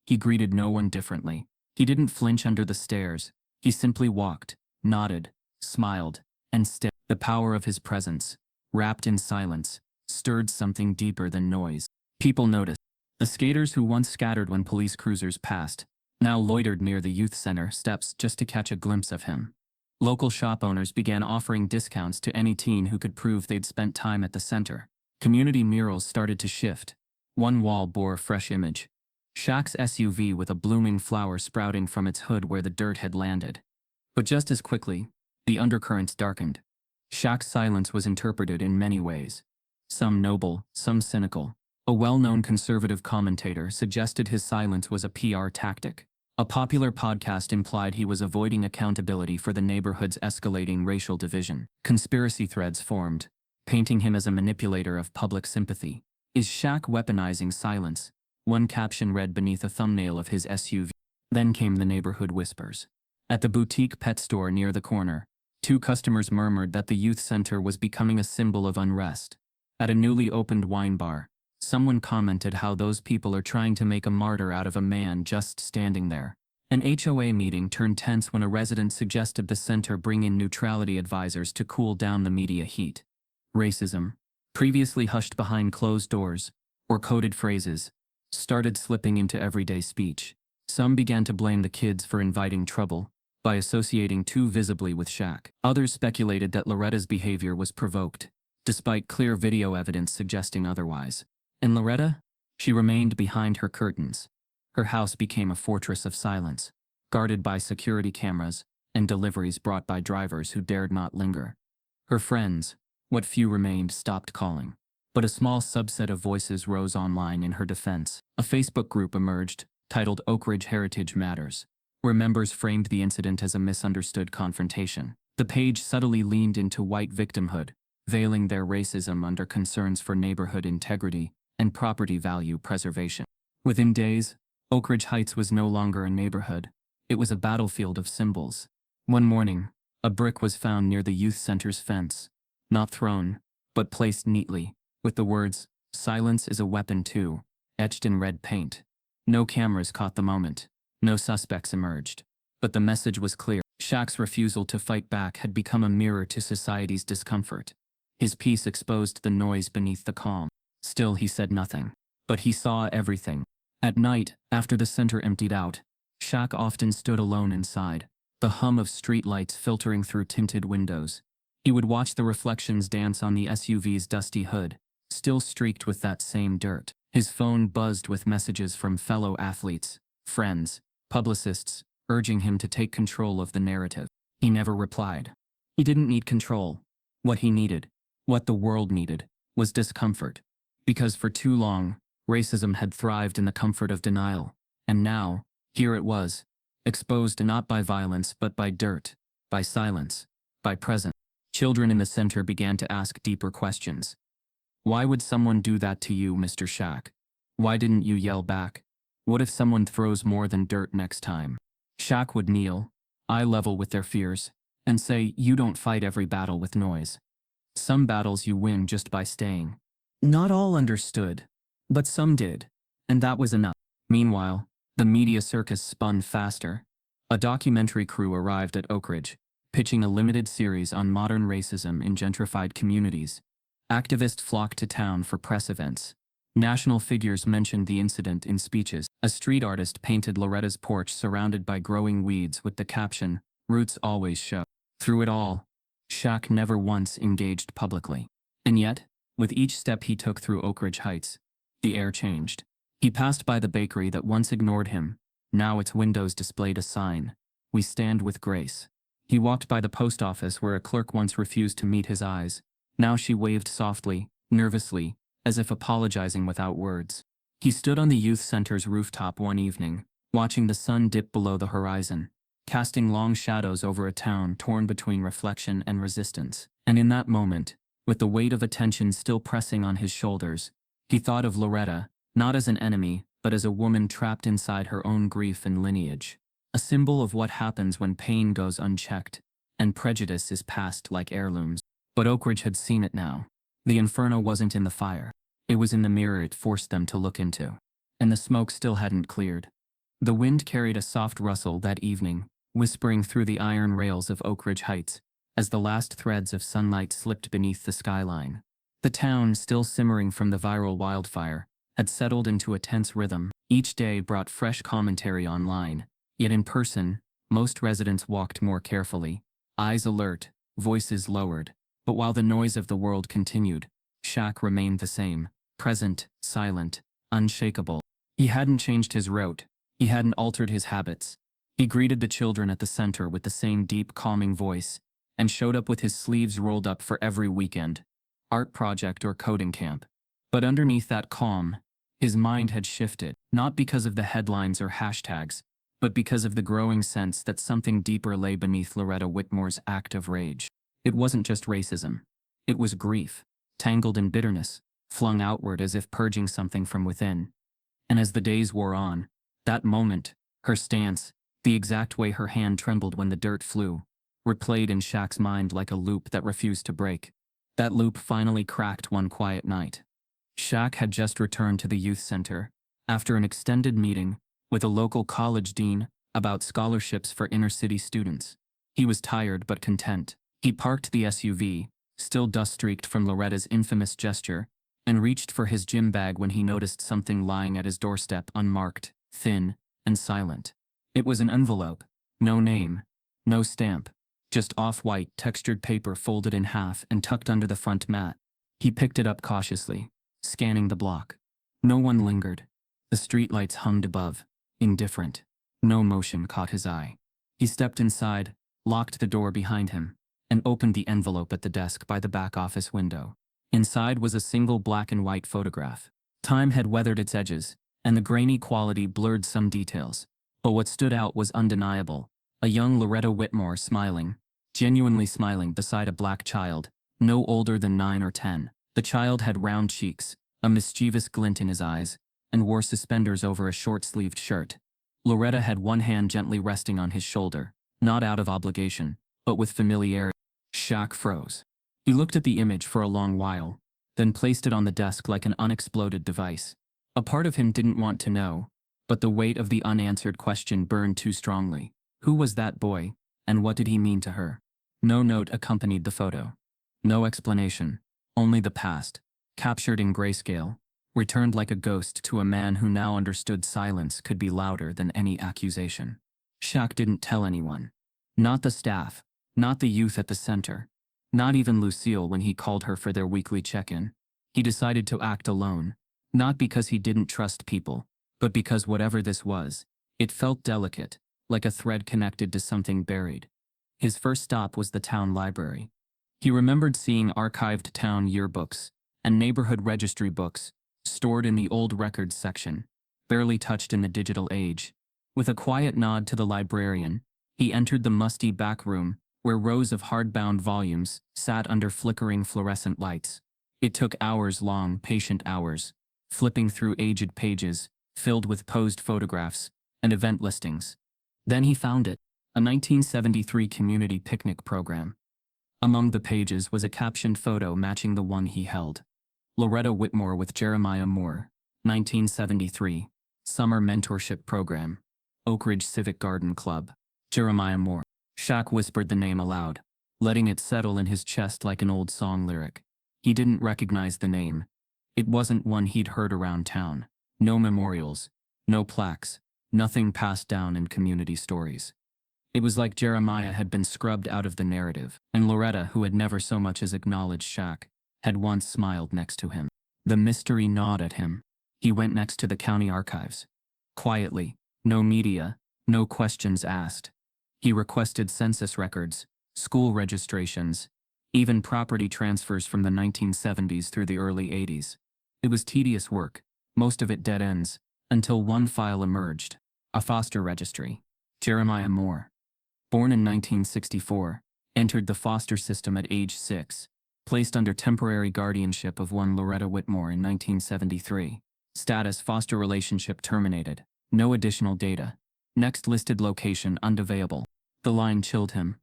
He greeted no one differently. He didn't flinch under the stares. He simply walked, nodded, smiled, and stared. The power of his presence, wrapped in silence, stirred something deeper than noise. People noticed. The skaters who once scattered when police cruisers passed now loitered near the youth center steps just to catch a glimpse of him. Local shop owners began offering discounts to any teen who could prove they'd spent time at the center. Community murals started to shift. One wall bore a fresh image. Shaq's SUV with a blooming flower sprouting from its hood where the dirt had landed. But just as quickly, the undercurrents darkened. Shaq's silence was interpreted in many ways. Some noble, some cynical. A well-known conservative commentator suggested his silence was a PR tactic. A popular podcast implied he was avoiding accountability for the neighborhood's escalating racial division. Conspiracy threads formed, painting him as a manipulator of public sympathy. Is Shaq weaponizing silence? One caption read beneath a thumbnail of his SUV. Then came the neighborhood whispers. At the boutique pet store near the corner, 2 customers murmured that the youth center was becoming a symbol of unrest. At a newly opened wine bar, someone commented how those people are trying to make a martyr out of a man just standing there. An HOA meeting turned tense when a resident suggested the center bring in neutrality advisors to cool down the media heat. Racism, previously hushed behind closed doors or coded phrases, started slipping into everyday speech. Some began to blame the kids for inviting trouble by associating too visibly with Shaq. Others speculated that Loretta's behavior was provoked, despite clear video evidence suggesting otherwise. And Loretta? She remained behind her curtains. Her house became a fortress of silence, guarded by security cameras and deliveries brought by drivers who dared not linger. Her friends, what few remained, stopped calling. But a small subset of voices rose online in her defense. A Facebook group emerged, titled Oak Ridge Heritage Matters, where members framed the incident as a misunderstood confrontation. The page subtly leaned into white victimhood, veiling their racism under concerns for neighborhood integrity and property value preservation. Within days, Oak Ridge Heights was no longer a neighborhood. It was a battlefield of symbols. One morning, a brick was found near the youth center's fence, not thrown, but placed neatly, with the words, Silence is a weapon too, etched in red paint. No cameras caught the moment. No suspects emerged. But the message was clear. Shaq's refusal to fight back had become a mirror to society's discomfort. His peace exposed the noise beneath the calm. Still, he said nothing. But he saw everything. At night, after the center emptied out, Shaq often stood alone inside, the hum of streetlights filtering through tinted windows. He would watch the reflections dance on the SUV's dusty hood, still streaked with that same dirt. His phone buzzed with messages from fellow athletes, friends, publicists, urging him to take control of the narrative. He never replied. He didn't need control. What he needed, what the world needed, was discomfort. Because for too long, racism had thrived in the comfort of denial. And now, here it was, exposed not by violence but by dirt, by silence, by presence. Children in the center began to ask deeper questions. Why would someone do that to you, Mr. Shaq? Why didn't you yell back? What if someone throws more than dirt next time? Shaq would kneel, eye level with their fears, and say, you don't fight every battle with noise. Some battles you win just by staying. Not all understood, but some did, and that was enough. Meanwhile, the media circus spun faster. A documentary crew arrived at Oak Ridge, pitching a limited series on modern racism in gentrified communities. Activists flocked to town for press events. National figures mentioned the incident in speeches. A street artist painted Loretta's porch surrounded by growing weeds with the caption, "Roots always show." Through it all, Shaq never once engaged publicly. And yet, with each step he took through Oak Ridge Heights, the air changed. He passed by the bakery that once ignored him. Now its windows displayed a sign, "We stand with Grace." He walked by the post office where a clerk once refused to meet his eyes. Now she waved softly, nervously, as if apologizing without words. He stood on the youth center's rooftop one evening, watching the sun dip below the horizon, casting long shadows over a town torn between reflection and resistance. And in that moment, with the weight of attention still pressing on his shoulders, he thought of Loretta, not as an enemy, but as a woman trapped inside her own grief and lineage. A symbol of what happens when pain goes unchecked, and prejudice is passed like heirlooms. But Oak Ridge had seen it now. The inferno wasn't in the fire. It was in the mirror it forced them to look into. And the smoke still hadn't cleared. The wind carried a soft rustle that evening, whispering through the iron rails of Oak Ridge Heights, as the last threads of sunlight slipped beneath the skyline. The town, still simmering from the viral wildfire, had settled into a tense rhythm. Each day brought fresh commentary online, yet in person, most residents walked more carefully, eyes alert, voices lowered. But while the noise of the world continued, Shaq remained the same, present, silent, unshakable. He hadn't changed his route. He hadn't altered his habits. He greeted the children at the center with the same deep, calming voice, and showed up with his sleeves rolled up for every weekend, art project or coding camp. But underneath that calm, his mind had shifted, not because of the headlines or hashtags, but because of the growing sense that something deeper lay beneath Loretta Whitmore's act of rage. It wasn't just racism. It was grief, tangled in bitterness, flung outward as if purging something from within. And as the days wore on, that moment, her stance, the exact way her hand trembled when the dirt flew, replayed in Shaq's mind like a loop that refused to break. That loop finally cracked one quiet night. Shaq had just returned to the youth center, after an extended meeting with a local college dean about scholarships for inner-city students. He was tired but content. He parked the SUV, still dust-streaked from Loretta's infamous gesture, and reached for his gym bag when he noticed something lying at his doorstep unmarked, thin, and silent. It was an envelope. No name. No stamp. Just off-white, textured paper folded in half and tucked under the front mat. He picked it up cautiously, scanning the block. No one lingered. The streetlights hummed above, indifferent. No motion caught his eye. He stepped inside, locked the door behind him, and opened the envelope at the desk by the back office window. Inside was a single black and white photograph. Time had weathered its edges, and the grainy quality blurred some details. But what stood out was undeniable. A young Loretta Whitmore smiling, genuinely smiling beside a black child, no older than 9 or 10. The child had round cheeks, a mischievous glint in his eyes, and wore suspenders over a short-sleeved shirt. Loretta had one hand gently resting on his shoulder, not out of obligation, but with familiarity. Shaq froze. He looked at the image for a long while, then placed it on the desk like an unexploded device. A part of him didn't want to know, but the weight of the unanswered question burned too strongly. Who was that boy, and what did he mean to her? No note accompanied the photo. No explanation, only the past, captured in grayscale, returned like a ghost to a man who now understood silence could be louder than any accusation. Shaq didn't tell anyone. Not the staff, not the youth at the center, not even Lucille when he called her for their weekly check-in. He decided to act alone, not because he didn't trust people, but because whatever this was, it felt delicate, like a thread connected to something buried. His first stop was the town library. He remembered seeing archived town yearbooks and neighborhood registry books stored in the old records section, barely touched in the digital age. With a quiet nod to the librarian, he entered the musty back room where rows of hardbound volumes sat under flickering fluorescent lights. It took hours-long, patient hours, flipping through aged pages filled with posed photographs and event listings. Then he found it, a 1973 community picnic program. Among the pages was a captioned photo matching the one he held. Loretta Whitmore with Jeremiah Moore, 1973, Summer Mentorship Program, Oak Ridge Civic Garden Club. Jeremiah Moore. Shaq whispered the name aloud, letting it settle in his chest like an old song lyric. He didn't recognize the name. It wasn't one he'd heard around town. No memorials, no plaques, nothing passed down in community stories. It was like Jeremiah had been scrubbed out of the narrative, and Loretta, who had never so much as acknowledged Shaq, had once smiled next to him. The mystery gnawed at him. He went next to the county archives. Quietly, no media, no questions asked. He requested census records, school registrations, even property transfers from the 1970s through the early 80s. It was tedious work, most of it dead ends, until one file emerged, a foster registry. Jeremiah Moore, born in 1964, entered the foster system at age 6, placed under temporary guardianship of one Loretta Whitmore in 1973. Status: foster relationship terminated. No additional data. Next listed location unavailable. The line chilled him.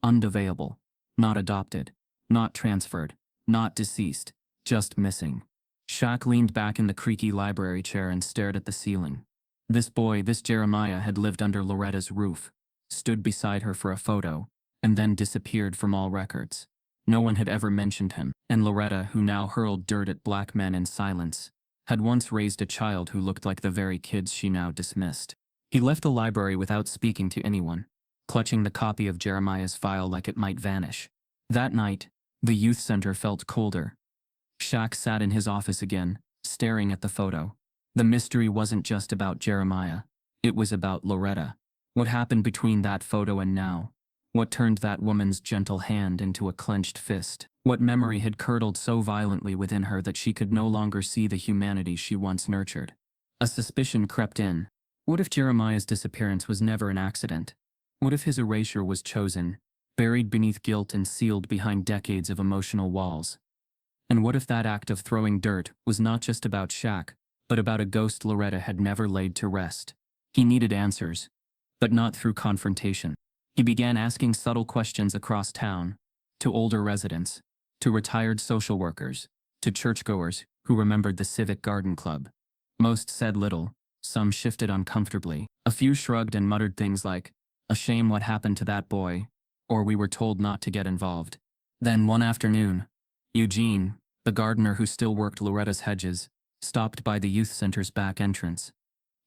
Unavailable. Not adopted. Not transferred. Not deceased. Just missing. Shaq leaned back in the creaky library chair and stared at the ceiling. This boy, this Jeremiah, had lived under Loretta's roof, stood beside her for a photo, and then disappeared from all records. No one had ever mentioned him, and Loretta, who now hurled dirt at black men in silence, had once raised a child who looked like the very kids she now dismissed. He left the library without speaking to anyone, clutching the copy of Jeremiah's file like it might vanish. That night, the youth center felt colder. Shaq sat in his office again, staring at the photo. The mystery wasn't just about Jeremiah. It was about Loretta. What happened between that photo and now? What turned that woman's gentle hand into a clenched fist? What memory had curdled so violently within her that she could no longer see the humanity she once nurtured? A suspicion crept in. What if Jeremiah's disappearance was never an accident? What if his erasure was chosen, buried beneath guilt and sealed behind decades of emotional walls? And what if that act of throwing dirt was not just about Shaq, but about a ghost Loretta had never laid to rest? He needed answers, but not through confrontation. He began asking subtle questions across town, to older residents, to retired social workers, to churchgoers who remembered the Civic Garden Club. Most said little, some shifted uncomfortably. A few shrugged and muttered things like, "A shame what happened to that boy," or "We were told not to get involved." Then one afternoon, Eugene, the gardener who still worked Loretta's hedges, stopped by the youth center's back entrance.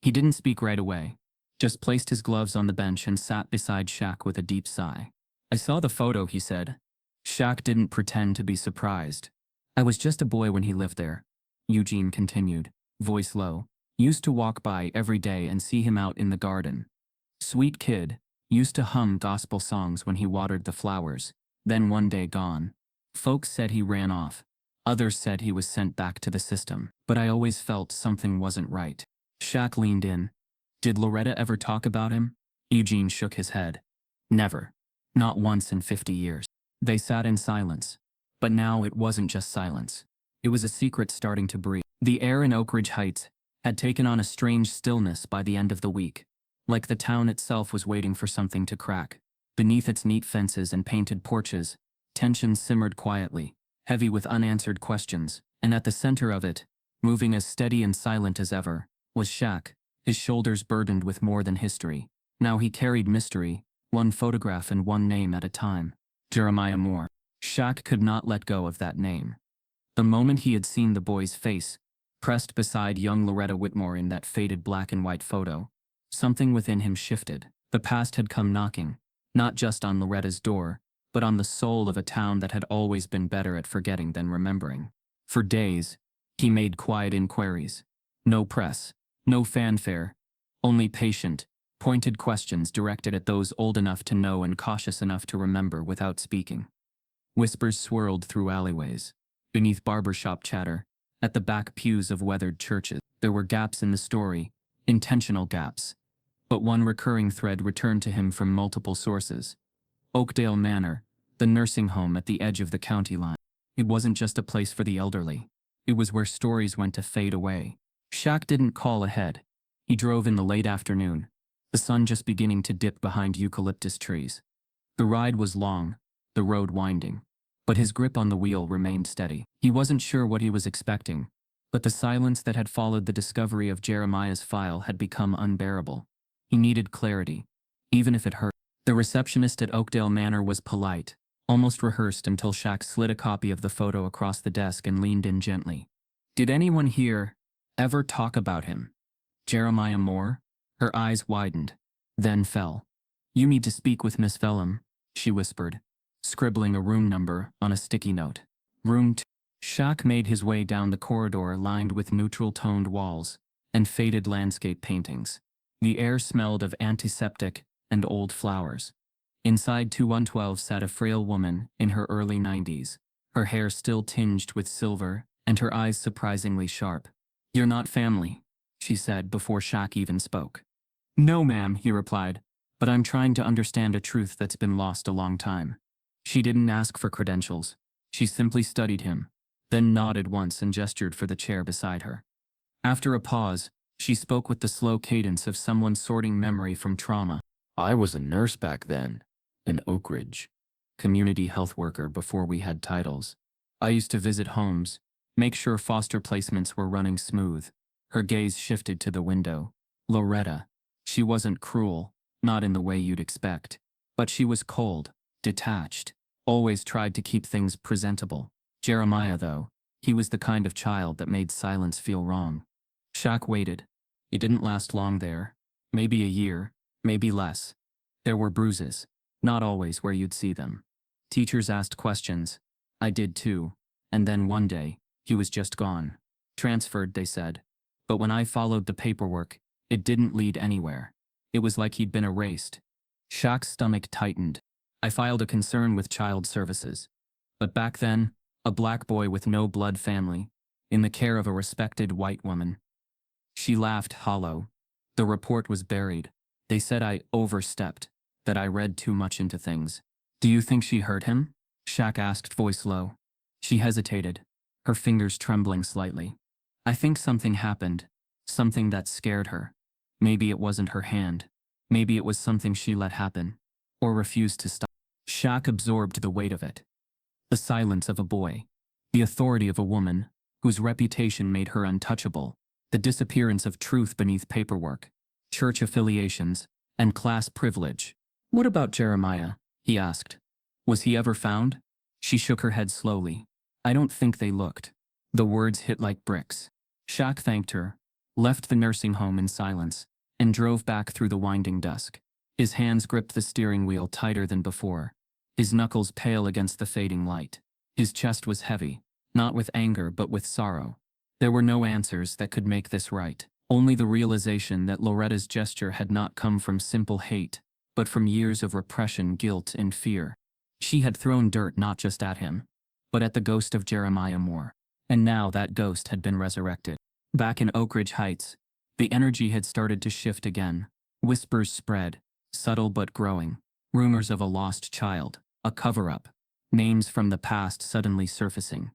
He didn't speak right away, just placed his gloves on the bench and sat beside Shaq with a deep sigh. "I saw the photo," he said. Shaq didn't pretend to be surprised. "I was just a boy when he lived there," Eugene continued, voice low. "Used to walk by every day and see him out in the garden. Sweet kid, used to hum gospel songs when he watered the flowers. Then one day gone. Folks said he ran off. Others said he was sent back to the system. But I always felt something wasn't right." Shaq leaned in. "Did Loretta ever talk about him?" Eugene shook his head. "Never. Not once in 50 years. They sat in silence. But now it wasn't just silence. It was a secret starting to breathe. The air in Oak Ridge Heights had taken on a strange stillness by the end of the week, like the town itself was waiting for something to crack. Beneath its neat fences and painted porches, tension simmered quietly, heavy with unanswered questions And at the center of it, moving as steady and silent as ever, was Shaq, his shoulders burdened with more than history. Now he carried mystery, one photograph and one name at a time. Jeremiah Moore. Shaq could not let go of that name. The moment he had seen the boy's face, pressed beside young Loretta Whitmore in that faded black and white photo, something within him shifted. The past had come knocking, not just on Loretta's door, but on the soul of a town that had always been better at forgetting than remembering. For days, he made quiet inquiries. No press, no fanfare, only patient, pointed questions directed at those old enough to know and cautious enough to remember without speaking. Whispers swirled through alleyways, beneath barbershop chatter, at the back pews of weathered churches. There were gaps in the story, intentional gaps. But one recurring thread returned to him from multiple sources. Oakdale Manor, the nursing home at the edge of the county line. It wasn't just a place for the elderly. It was where stories went to fade away. Shaq didn't call ahead. He drove in the late afternoon, the sun just beginning to dip behind eucalyptus trees. The ride was long, the road winding, but his grip on the wheel remained steady. He wasn't sure what he was expecting, but the silence that had followed the discovery of Jeremiah's file had become unbearable. He needed clarity, even if it hurt. The receptionist at Oakdale Manor was polite, almost rehearsed until Shaq slid a copy of the photo across the desk and leaned in gently. Did anyone here ever talk about him? Jeremiah Moore? Her eyes widened, then fell. You need to speak with Miss Phelan, she whispered, scribbling a room number on a sticky note. Room 2. Shaq made his way down the corridor lined with neutral-toned walls and faded landscape paintings. The air smelled of antiseptic and old flowers. Inside 2112 sat a frail woman in her early 90s, her hair still tinged with silver and her eyes surprisingly sharp. You're not family, she said before Shaq even spoke. No, ma'am, he replied, but I'm trying to understand a truth that's been lost a long time. She didn't ask for credentials. She simply studied him, then nodded once and gestured for the chair beside her. After a pause, she spoke with the slow cadence of someone sorting memory from trauma. I was a nurse back then, in Oak Ridge, community health worker before we had titles. I used to visit homes, make sure foster placements were running smooth. Her gaze shifted to the window. Loretta. She wasn't cruel, not in the way you'd expect. But she was cold, detached, always tried to keep things presentable. Jeremiah, though, he was the kind of child that made silence feel wrong. Shaq waited. It didn't last long there. Maybe a year, maybe less. There were bruises, not always where you'd see them. Teachers asked questions. I did too. And then one day, he was just gone. Transferred, they said. But when I followed the paperwork, it didn't lead anywhere. It was like he'd been erased. Shaq's stomach tightened. I filed a concern with child services. But back then, a black boy with no blood family, in the care of a respected white woman. She laughed hollow. The report was buried. They said I overstepped, that I read too much into things. Do you think she hurt him? Shaq asked, voice low. She hesitated, her fingers trembling slightly. I think something happened, something that scared her. Maybe it wasn't her hand. Maybe it was something she let happen, or refused to stop. Shaq absorbed the weight of it. The silence of a boy, the authority of a woman, whose reputation made her untouchable, the disappearance of truth beneath paperwork, church affiliations, and class privilege. What about Jeremiah? He asked. Was he ever found? She shook her head slowly. I don't think they looked. The words hit like bricks. Shaq thanked her, left the nursing home in silence, and drove back through the winding dusk. His hands gripped the steering wheel tighter than before, his knuckles pale against the fading light. His chest was heavy, not with anger but with sorrow. There were no answers that could make this right, only the realization that Loretta's gesture had not come from simple hate, but from years of repression, guilt, and fear. She had thrown dirt not just at him, but at the ghost of Jeremiah Moore. And now that ghost had been resurrected. Back in Oak Ridge Heights, the energy had started to shift again. Whispers spread, subtle but growing. Rumors of a lost child, a cover-up. Names from the past suddenly surfacing.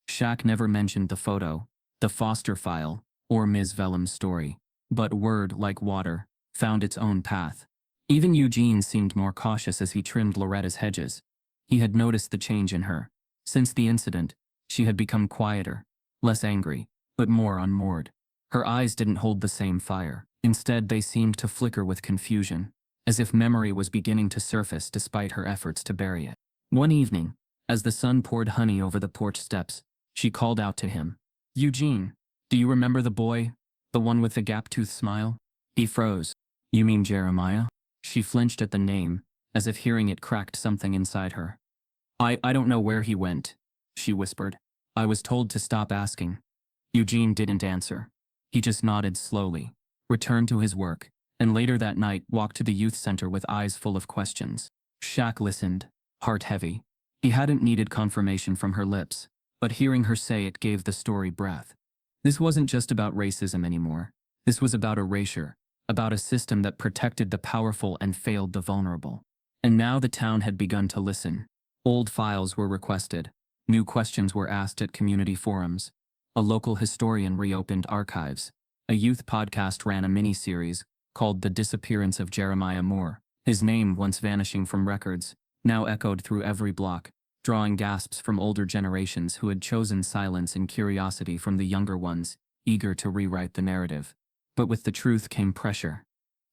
Shaq never mentioned the photo, the foster file, or Ms. Vellum's story. But word, like water, found its own path. Even Eugene seemed more cautious as he trimmed Loretta's hedges. He had noticed the change in her. Since the incident, she had become quieter, less angry, but more unmoored. Her eyes didn't hold the same fire. Instead, they seemed to flicker with confusion, as if memory was beginning to surface despite her efforts to bury it. One evening, as the sun poured honey over the porch steps, she called out to him. "Eugene, do you remember the boy? The one with the gap-toothed smile?" He froze. "You mean Jeremiah?" She flinched at the name, as if hearing it cracked something inside her. I don't know where he went," she whispered. "I was told to stop asking." Eugene didn't answer. He just nodded slowly, returned to his work, and later that night walked to the youth center with eyes full of questions. Shaq listened, heart heavy. He hadn't needed confirmation from her lips, but hearing her say it gave the story breath. This wasn't just about racism anymore. This was about erasure, about a system that protected the powerful and failed the vulnerable. And now the town had begun to listen. Old files were requested. New questions were asked at community forums. A local historian reopened archives. A youth podcast ran a mini-series called The Disappearance of Jeremiah Moore. His name, once vanishing from records, now echoed through every block, drawing gasps from older generations who had chosen silence and curiosity from the younger ones, eager to rewrite the narrative. But with the truth came pressure.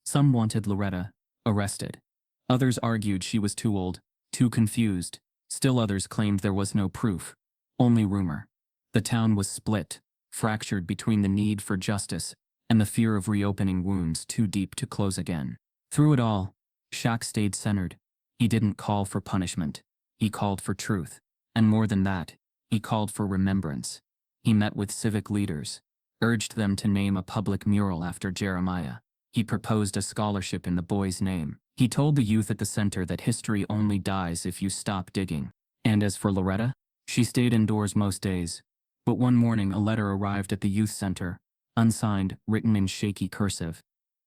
Some wanted Loretta arrested. Others argued she was too old, too confused. Still others claimed there was no proof, only rumor. The town was split, fractured between the need for justice and the fear of reopening wounds too deep to close again. Through it all, Shaq stayed centered. He didn't call for punishment. He called for truth. And more than that, he called for remembrance. He met with civic leaders, urged them to name a public mural after Jeremiah. He proposed a scholarship in the boy's name. He told the youth at the center that history only dies if you stop digging. And as for Loretta, she stayed indoors most days. But one morning a letter arrived at the youth center, unsigned, written in shaky cursive.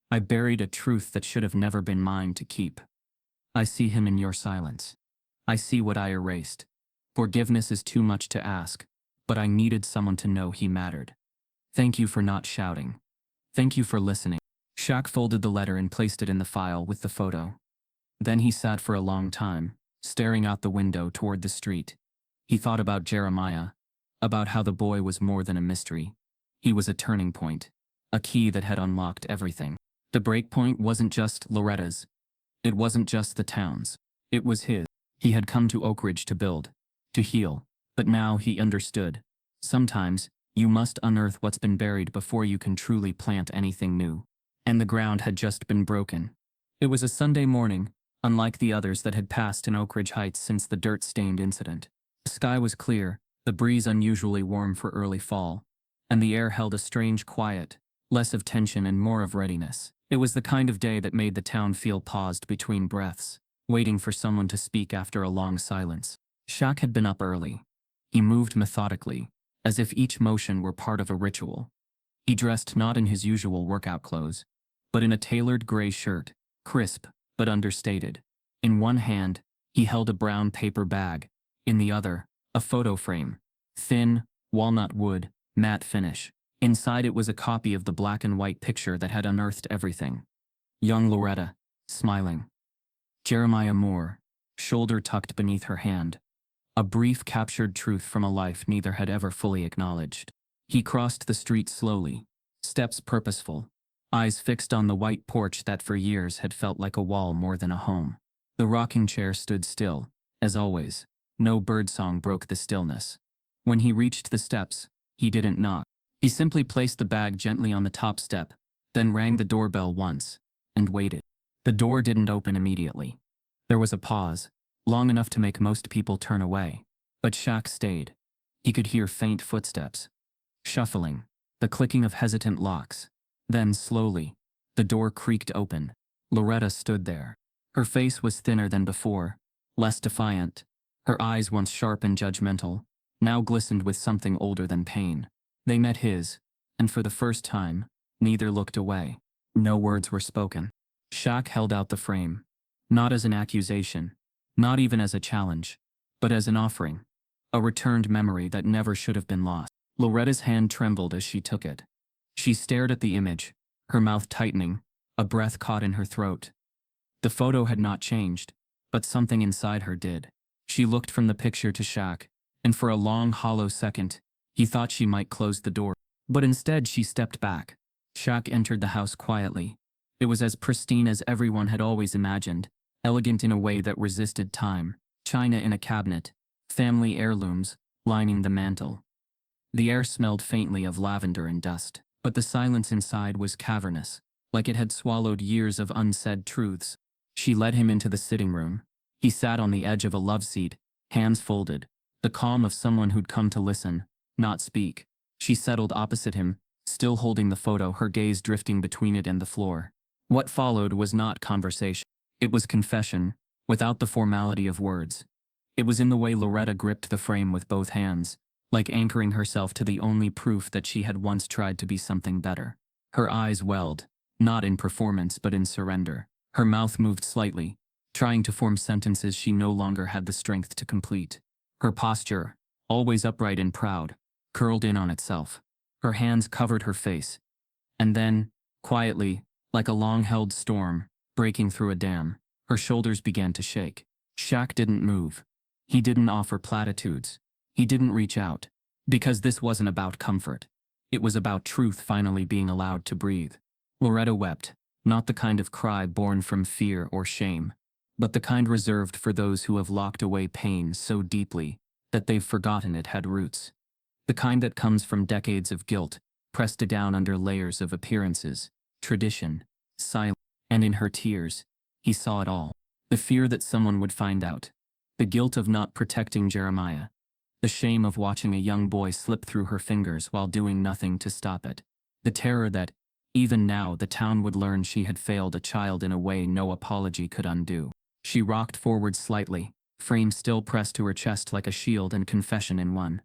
"I buried a truth that should have never been mine to keep. I see him in your silence. I see what I erased. Forgiveness is too much to ask, but I needed someone to know he mattered. Thank you for not shouting. Thank you for listening." Shaq folded the letter and placed it in the file with the photo. Then he sat for a long time, staring out the window toward the street. He thought about Jeremiah, about how the boy was more than a mystery. He was a turning point, a key that had unlocked everything. The break point wasn't just Loretta's. It wasn't just the town's. It was his. He had come to Oak Ridge to build, to heal, but now he understood. Sometimes, you must unearth what's been buried before you can truly plant anything new. And the ground had just been broken. It was a Sunday morning, unlike the others that had passed in Oak Ridge Heights since the dirt-stained incident. The sky was clear, the breeze unusually warm for early fall, and the air held a strange quiet, less of tension and more of readiness. It was the kind of day that made the town feel paused between breaths, waiting for someone to speak after a long silence. Shaq had been up early. He moved methodically, as if each motion were part of a ritual. He dressed not in his usual workout clothes, but in a tailored gray shirt, crisp but understated. In one hand, he held a brown paper bag. In the other, a photo frame. Thin, walnut wood, matte finish. Inside it was a copy of the black and white picture that had unearthed everything. Young Loretta, smiling. Jeremiah Moore, shoulder tucked beneath her hand. A brief captured truth from a life neither had ever fully acknowledged. He crossed the street slowly, steps purposeful, eyes fixed on the white porch that for years had felt like a wall more than a home. The rocking chair stood still, as always. No birdsong broke the stillness. When he reached the steps, he didn't knock. He simply placed the bag gently on the top step, then rang the doorbell once, and waited. The door didn't open immediately. There was a pause, long enough to make most people turn away. But Shaq stayed. He could hear faint footsteps. Shuffling, the clicking of hesitant locks. Then, slowly, the door creaked open. Loretta stood there. Her face was thinner than before, less defiant. Her eyes, once sharp and judgmental, now glistened with something older than pain. They met his, and for the first time, neither looked away. No words were spoken. Shaq held out the frame, not as an accusation, not even as a challenge, but as an offering, a returned memory that never should have been lost. Loretta's hand trembled as she took it. She stared at the image, her mouth tightening, a breath caught in her throat. The photo had not changed, but something inside her did. She looked from the picture to Shaq, and for a long, hollow second, He thought she might close the door, but instead she stepped back. Shaq entered the house quietly. It was as pristine as everyone had always imagined, elegant in a way that resisted time, china in a cabinet, family heirlooms lining the mantel. The air smelled faintly of lavender and dust, but the silence inside was cavernous, like it had swallowed years of unsaid truths. She led him into the sitting room. He sat on the edge of a love seat, hands folded, the calm of someone who'd come to listen, not speak. She settled opposite him, still holding the photo, her gaze drifting between it and the floor. What followed was not conversation. It was confession, without the formality of words. It was in the way Loretta gripped the frame with both hands, like anchoring herself to the only proof that she had once tried to be something better. Her eyes welled, not in performance but in surrender. Her mouth moved slightly, trying to form sentences she no longer had the strength to complete. Her posture, always upright and proud, curled in on itself. Her hands covered her face. And then, quietly, like a long-held storm, breaking through a dam, her shoulders began to shake. Shaq didn't move. He didn't offer platitudes. He didn't reach out. Because this wasn't about comfort. It was about truth finally being allowed to breathe. Loretta wept, not the kind of cry born from fear or shame, but the kind reserved for those who have locked away pain so deeply that they've forgotten it had roots. The kind that comes from decades of guilt, pressed down under layers of appearances, tradition, silence, and in her tears, he saw it all. The fear that someone would find out. The guilt of not protecting Jeremiah. The shame of watching a young boy slip through her fingers while doing nothing to stop it. The terror that, even now, the town would learn she had failed a child in a way no apology could undo. She rocked forward slightly, frame still pressed to her chest like a shield and confession in one.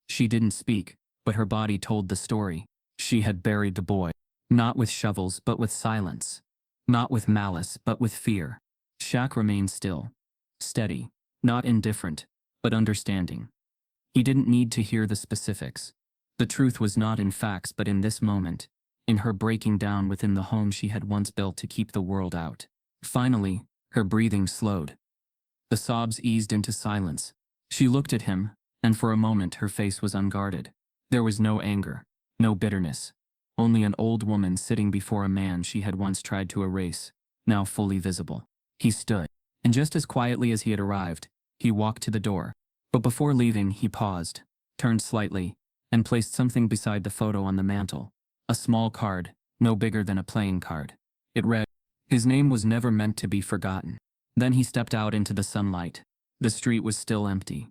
She didn't speak, but her body told the story. She had buried the boy. Not with shovels, but with silence. Not with malice, but with fear. Shaq remained still. Steady. Not indifferent, but understanding. He didn't need to hear the specifics. The truth was not in facts but in this moment, in her breaking down within the home she had once built to keep the world out. Finally, her breathing slowed. The sobs eased into silence. She looked at him, and for a moment her face was unguarded. There was no anger, no bitterness, only an old woman sitting before a man she had once tried to erase, now fully visible. He stood, and just as quietly as he had arrived, he walked to the door. But before leaving, he paused, turned slightly, and placed something beside the photo on the mantel. A small card, no bigger than a playing card. It read, "His name was never meant to be forgotten." Then he stepped out into the sunlight. The street was still empty.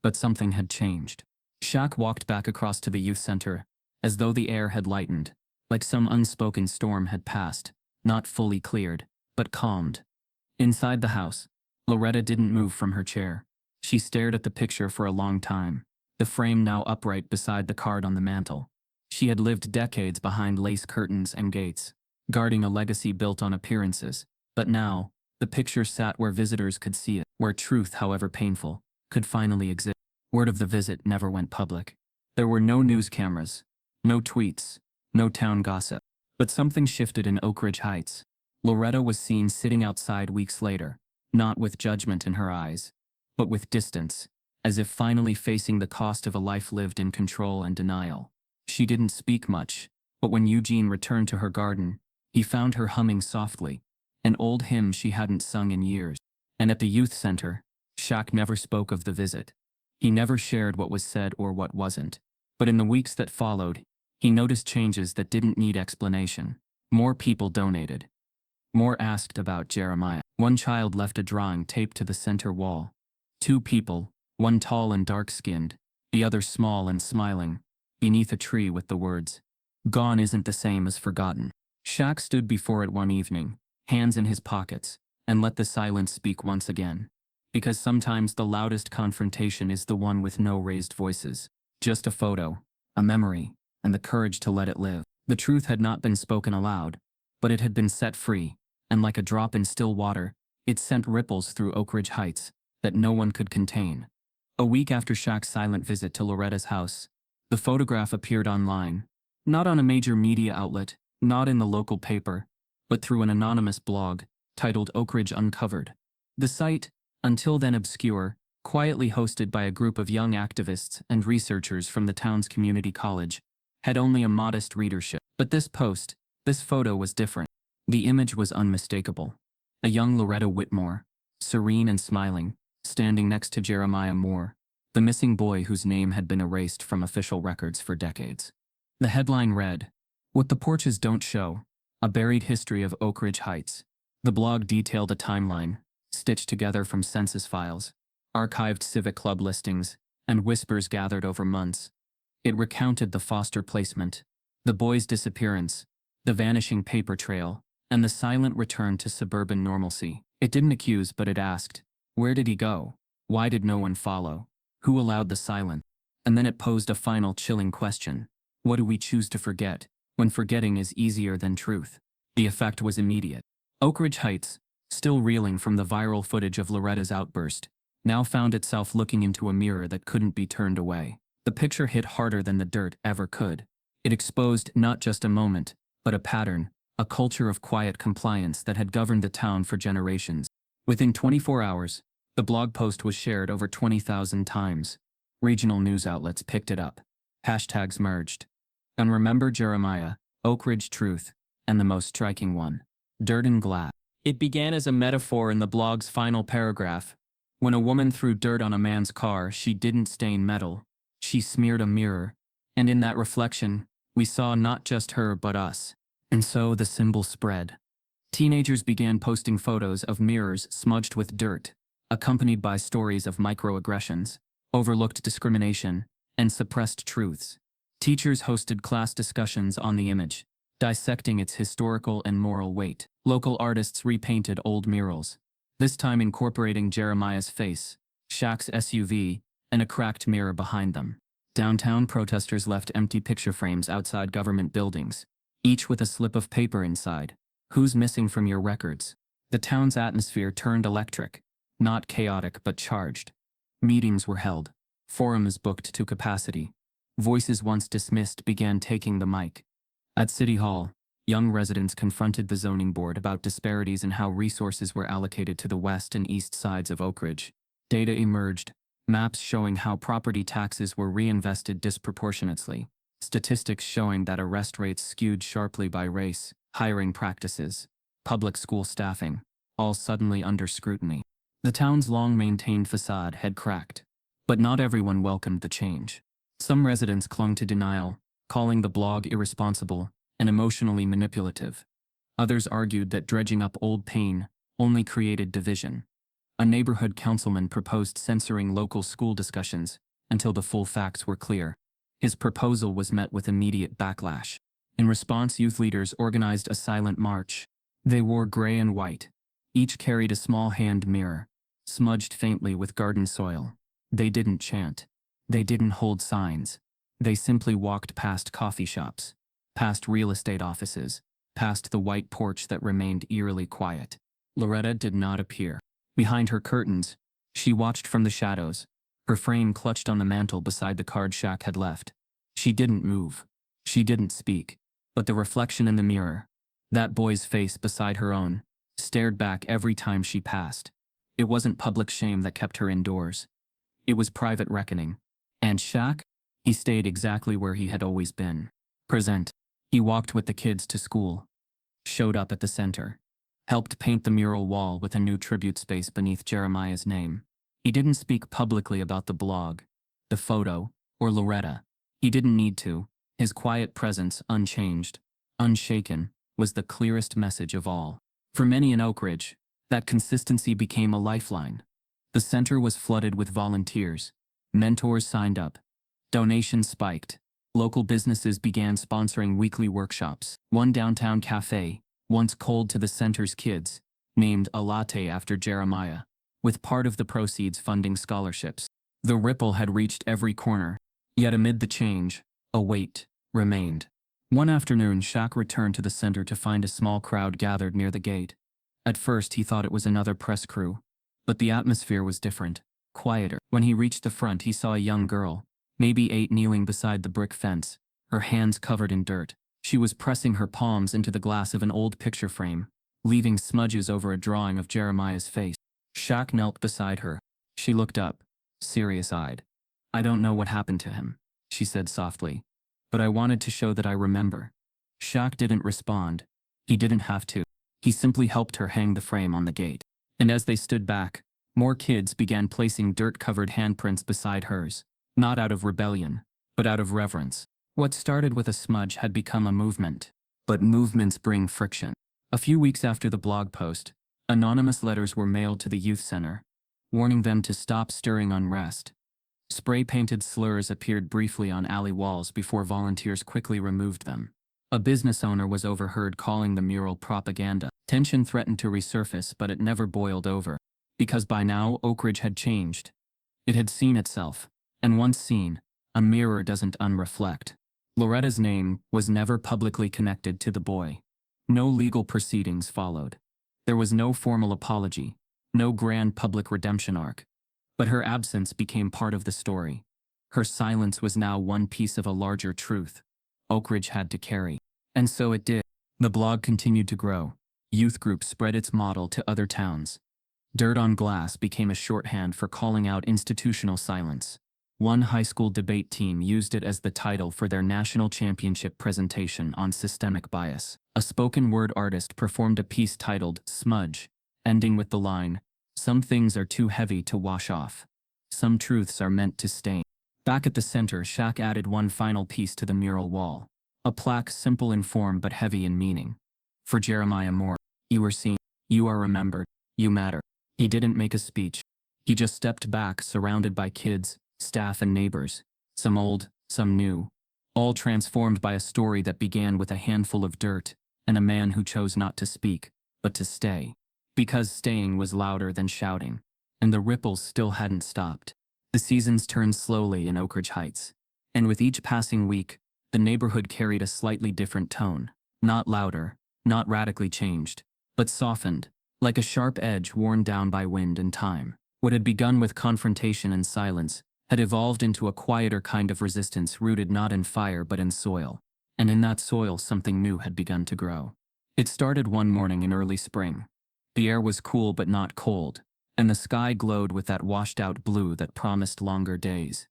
But something had changed. Shaq walked back across to the youth center, as though the air had lightened, like some unspoken storm had passed, not fully cleared, but calmed. Inside the house, Loretta didn't move from her chair. She stared at the picture for a long time, the frame now upright beside the card on the mantel. She had lived decades behind lace curtains and gates, guarding a legacy built on appearances, but now, the picture sat where visitors could see it, where truth, however painful, could finally exist. Word of the visit never went public. There were no news cameras, no tweets, no town gossip. But something shifted in Oak Ridge Heights. Loretta was seen sitting outside weeks later, not with judgment in her eyes, but with distance, as if finally facing the cost of a life lived in control and denial. She didn't speak much, but when Eugene returned to her garden, he found her humming softly, an old hymn she hadn't sung in years. And at the youth center, Shaq never spoke of the visit. He never shared what was said or what wasn't. But in the weeks that followed, he noticed changes that didn't need explanation. More people donated. More asked about Jeremiah. One child left a drawing taped to the center wall. Two people, one tall and dark-skinned, the other small and smiling, beneath a tree with the words, "Gone isn't the same as forgotten." Shaq stood before it one evening, hands in his pockets, and let the silence speak once again. Because sometimes the loudest confrontation is the one with no raised voices. Just a photo, a memory, and the courage to let it live. The truth had not been spoken aloud, but it had been set free, and like a drop in still water, it sent ripples through Oak Ridge Heights that no one could contain. A week after Shaq's silent visit to Loretta's house, the photograph appeared online, not on a major media outlet, not in the local paper, but through an anonymous blog titled Oak Ridge Uncovered. The site, until then obscure, quietly hosted by a group of young activists and researchers from the town's community college, had only a modest readership. But this photo was different. The image was unmistakable. A young Loretta Whitmore, serene and smiling, standing next to Jeremiah Moore, the missing boy whose name had been erased from official records for decades. The headline read, "What the Porches Don't Show, A Buried History of Oak Ridge Heights." The blog detailed a timeline, stitched together from census files, archived civic club listings, and whispers gathered over months. It recounted the foster placement, the boy's disappearance, the vanishing paper trail, and the silent return to suburban normalcy. It didn't accuse, but it asked, where did he go? Why did no one follow? Who allowed the silence? And then it posed a final chilling question. What do we choose to forget, when forgetting is easier than truth? The effect was immediate. Oak Ridge Heights, still reeling from the viral footage of Loretta's outburst, now found itself looking into a mirror that couldn't be turned away. The picture hit harder than the dirt ever could. It exposed not just a moment, but a pattern, a culture of quiet compliance that had governed the town for generations. Within 24 hours, the blog post was shared over 20,000 times. Regional news outlets picked it up. Hashtags merged. And remember Jeremiah, Oak Ridge Truth, and the most striking one, dirt and glass. It began as a metaphor in the blog's final paragraph. When a woman threw dirt on a man's car, she didn't stain metal. She smeared a mirror. And in that reflection, we saw not just her but us. And so the symbol spread. Teenagers began posting photos of mirrors smudged with dirt, accompanied by stories of microaggressions, overlooked discrimination, and suppressed truths. Teachers hosted class discussions on the image, dissecting its historical and moral weight. Local artists repainted old murals, this time incorporating Jeremiah's face, Shaq's SUV, and a cracked mirror behind them. Downtown protesters left empty picture frames outside government buildings, each with a slip of paper inside. Who's missing from your records? The town's atmosphere turned electric, not chaotic but charged. Meetings were held, forums booked to capacity. Voices once dismissed began taking the mic. At City Hall, young residents confronted the zoning board about disparities in how resources were allocated to the west and east sides of Oak Ridge. Data emerged, maps showing how property taxes were reinvested disproportionately, statistics showing that arrest rates skewed sharply by race, hiring practices, public school staffing, all suddenly under scrutiny. The town's long-maintained facade had cracked, but not everyone welcomed the change. Some residents clung to denial, calling the blog irresponsible and emotionally manipulative. Others argued that dredging up old pain only created division. A neighborhood councilman proposed censoring local school discussions until the full facts were clear. His proposal was met with immediate backlash. In response, youth leaders organized a silent march. They wore gray and white. Each carried a small hand mirror, smudged faintly with garden soil. They didn't chant. They didn't hold signs. They simply walked past coffee shops, past real estate offices, past the white porch that remained eerily quiet. Loretta did not appear. Behind her curtains, she watched from the shadows, her frame clutched on the mantel beside the card Shaq had left. She didn't move. She didn't speak. But the reflection in the mirror, that boy's face beside her own, stared back every time she passed. It wasn't public shame that kept her indoors. It was private reckoning. And Shaq? He stayed exactly where he had always been. Present. He walked with the kids to school, showed up at the center, helped paint the mural wall with a new tribute space beneath Jeremiah's name. He didn't speak publicly about the blog, the photo, or Loretta. He didn't need to. His quiet presence, unchanged, unshaken, was the clearest message of all. For many in Oak Ridge, that consistency became a lifeline. The center was flooded with volunteers. Mentors signed up. Donations spiked. Local businesses began sponsoring weekly workshops. One downtown cafe, once cold to the center's kids, named a latte after Jeremiah, with part of the proceeds funding scholarships. The ripple had reached every corner. Yet amid the change, a weight remained. One afternoon, Shaq returned to the center to find a small crowd gathered near the gate. At first, he thought it was another press crew, but the atmosphere was different, quieter. When he reached the front, he saw a young girl, maybe 8, kneeling beside the brick fence, her hands covered in dirt. She was pressing her palms into the glass of an old picture frame, leaving smudges over a drawing of Jeremiah's face. Shaq knelt beside her. She looked up, serious-eyed. "I don't know what happened to him," she said softly. "But I wanted to show that I remember." Shaq didn't respond. He didn't have to. He simply helped her hang the frame on the gate. And as they stood back, more kids began placing dirt-covered handprints beside hers, not out of rebellion, but out of reverence. What started with a smudge had become a movement. But movements bring friction. A few weeks after the blog post, anonymous letters were mailed to the youth center, warning them to stop stirring unrest. Spray-painted slurs appeared briefly on alley walls before volunteers quickly removed them. A business owner was overheard calling the mural propaganda. Tension threatened to resurface, but it never boiled over. Because by now, Oak Ridge had changed. It had seen itself. And once seen, a mirror doesn't unreflect. Loretta's name was never publicly connected to the boy. No legal proceedings followed. There was no formal apology, no grand public redemption arc. But her absence became part of the story. Her silence was now one piece of a larger truth Oak Ridge had to carry. And so it did. The blog continued to grow. Youth groups spread its model to other towns. Dirt on Glass became a shorthand for calling out institutional silence. One high school debate team used it as the title for their national championship presentation on systemic bias. A spoken word artist performed a piece titled Smudge, ending with the line, "Some things are too heavy to wash off. Some truths are meant to stain." Back at the center, Shaq added one final piece to the mural wall. A plaque simple in form but heavy in meaning. "For Jeremiah Moore, you were seen, you are remembered, you matter." He didn't make a speech. He just stepped back, surrounded by kids, staff and neighbors, some old, some new, all transformed by a story that began with a handful of dirt and a man who chose not to speak, but to stay. Because staying was louder than shouting, and the ripples still hadn't stopped. The seasons turned slowly in Oak Ridge Heights, and with each passing week, the neighborhood carried a slightly different tone. Not louder, not radically changed, but softened, like a sharp edge worn down by wind and time. What had begun with confrontation and silence had evolved into a quieter kind of resistance rooted not in fire but in soil. And in that soil something new had begun to grow. It started one morning in early spring. The air was cool but not cold, and the sky glowed with that washed-out blue that promised longer days.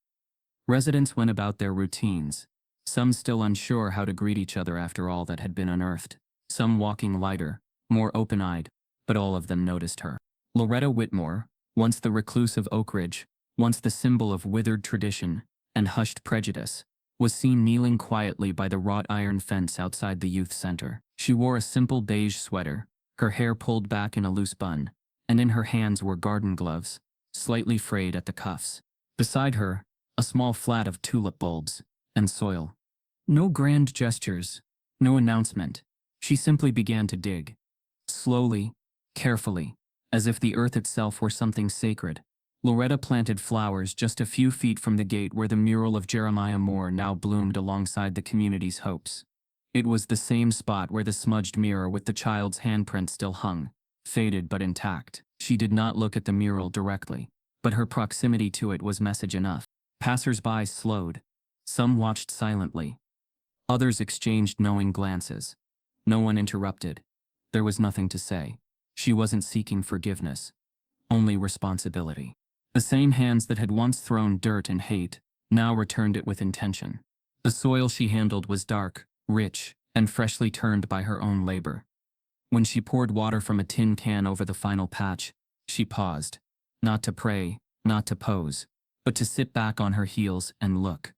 Residents went about their routines, some still unsure how to greet each other after all that had been unearthed, some walking lighter, more open-eyed, but all of them noticed her. Loretta Whitmore, once the recluse of Oak Ridge, once the symbol of withered tradition and hushed prejudice, was seen kneeling quietly by the wrought iron fence outside the youth center. She wore a simple beige sweater, her hair pulled back in a loose bun, and in her hands were garden gloves, slightly frayed at the cuffs. Beside her, a small flat of tulip bulbs and soil. No grand gestures, no announcement. She simply began to dig. Slowly, carefully, as if the earth itself were something sacred. Loretta planted flowers just a few feet from the gate where the mural of Jeremiah Moore now bloomed alongside the community's hopes. It was the same spot where the smudged mirror with the child's handprint still hung, faded but intact. She did not look at the mural directly, but her proximity to it was message enough. Passers-by slowed. Some watched silently. Others exchanged knowing glances. No one interrupted. There was nothing to say. She wasn't seeking forgiveness, only responsibility. The same hands that had once thrown dirt and hate now returned it with intention. The soil she handled was dark, rich, and freshly turned by her own labor. When she poured water from a tin can over the final patch, she paused, not to pray, not to pose, but to sit back on her heels and look.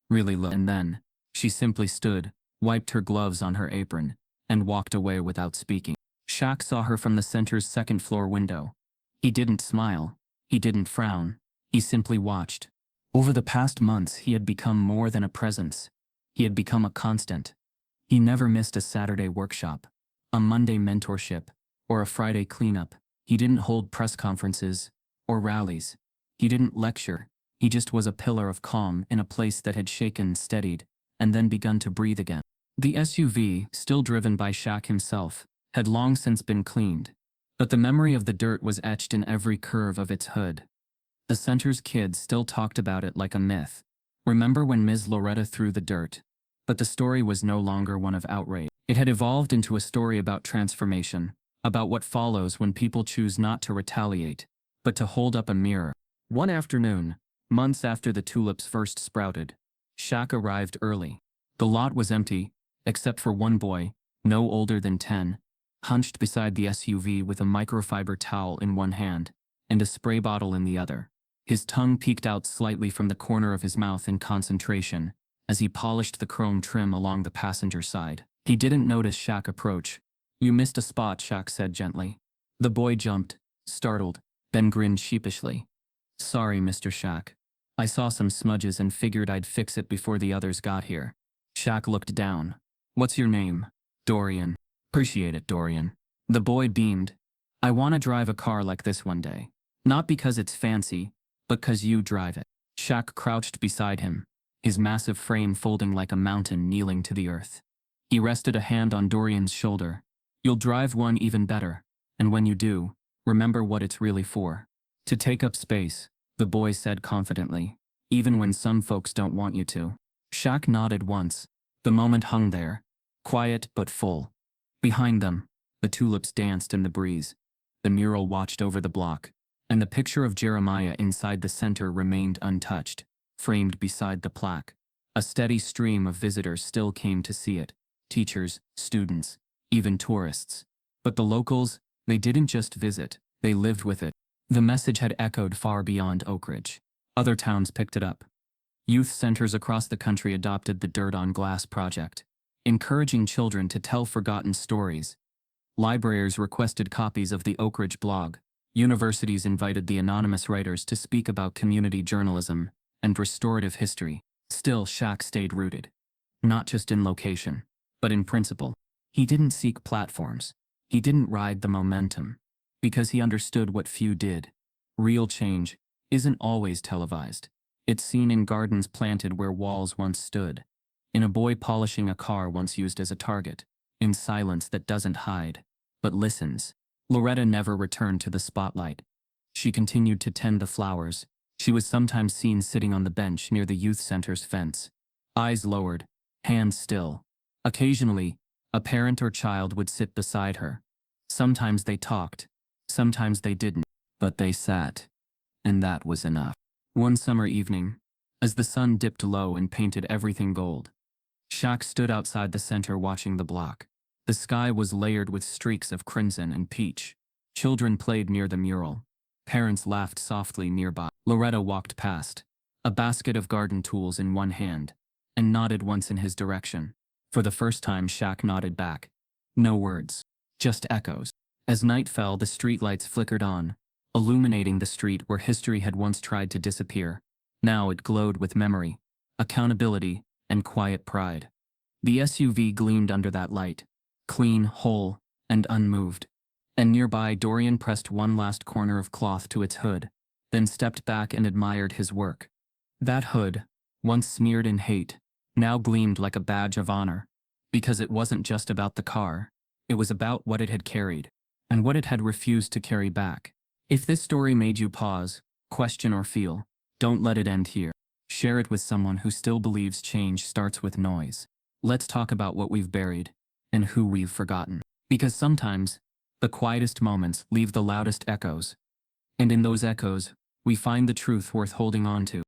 Really look. And then, she simply stood, wiped her gloves on her apron, and walked away without speaking. Shaq saw her from the center's second-floor window. He didn't smile. He didn't frown. He simply watched. Over the past months, he had become more than a presence. He had become a constant. He never missed a Saturday workshop, a Monday mentorship, or a Friday cleanup. He didn't hold press conferences or rallies. He didn't lecture. He just was a pillar of calm in a place that had shaken, steadied, and then begun to breathe again. The SUV, still driven by Shaq himself, had long since been cleaned, but the memory of the dirt was etched in every curve of its hood. The center's kids still talked about it like a myth. Remember when Ms. Loretta threw the dirt? But the story was no longer one of outrage. It had evolved into a story about transformation, about what follows when people choose not to retaliate, but to hold up a mirror. One afternoon, Months after the tulips first sprouted, Shaq arrived early. The lot was empty, except for one boy, no older than 10, hunched beside the SUV with a microfiber towel in one hand and a spray bottle in the other. His tongue peeked out slightly from the corner of his mouth in concentration as he polished the chrome trim along the passenger side. He didn't notice Shaq approach. "You missed a spot," Shaq said gently. The boy jumped, startled, then grinned sheepishly. "Sorry, Mr. Shaq. I saw some smudges and figured I'd fix it before the others got here." Shaq looked down. "What's your name?" "Dorian." "Appreciate it, Dorian." The boy beamed. "I want to drive a car like this one day. Not because it's fancy, but 'cause you drive it." Shaq crouched beside him, his massive frame folding like a mountain kneeling to the earth. He rested a hand on Dorian's shoulder. "You'll drive one even better, and when you do, remember what it's really for. To take up space," the boy said confidently, "even when some folks don't want you to." Shaq nodded once. The moment hung there, quiet but full. Behind them, the tulips danced in the breeze. The mural watched over the block, and the picture of Jeremiah inside the center remained untouched, framed beside the plaque. A steady stream of visitors still came to see it. Teachers, students, even tourists. But the locals, they didn't just visit, they lived with it. The message had echoed far beyond Oak Ridge. Other towns picked it up. Youth centers across the country adopted the Dirt on Glass project, encouraging children to tell forgotten stories. Libraries requested copies of the Oak Ridge blog. Universities invited the anonymous writers to speak about community journalism and restorative history. Still, Shaq stayed rooted. Not just in location, but in principle. He didn't seek platforms. He didn't ride the momentum. Because he understood what few did. Real change isn't always televised. It's seen in gardens planted where walls once stood. In a boy polishing a car once used as a target. In silence that doesn't hide, but listens. Loretta never returned to the spotlight. She continued to tend the flowers. She was sometimes seen sitting on the bench near the youth center's fence. Eyes lowered, hands still. Occasionally, a parent or child would sit beside her. Sometimes they talked. Sometimes they didn't. But they sat. And that was enough. One summer evening, as the sun dipped low and painted everything gold, Shaq stood outside the center watching the block. The sky was layered with streaks of crimson and peach. Children played near the mural. Parents laughed softly nearby. Loretta walked past, a basket of garden tools in one hand, and nodded once in his direction. For the first time, Shaq nodded back. No words, just echoes. As night fell, the streetlights flickered on, illuminating the street where history had once tried to disappear. Now it glowed with memory, accountability, and quiet pride. The SUV gleamed under that light, clean, whole, and unmoved. And nearby, Dorian pressed one last corner of cloth to its hood, then stepped back and admired his work. That hood, once smeared in hate, now gleamed like a badge of honor, because it wasn't just about the car, it was about what it had carried, and what it had refused to carry back. If this story made you pause, question, or feel, don't let it end here. Share it with someone who still believes change starts with noise. Let's talk about what we've buried, and who we've forgotten. Because sometimes, the quietest moments leave the loudest echoes. And in those echoes, we find the truth worth holding on to.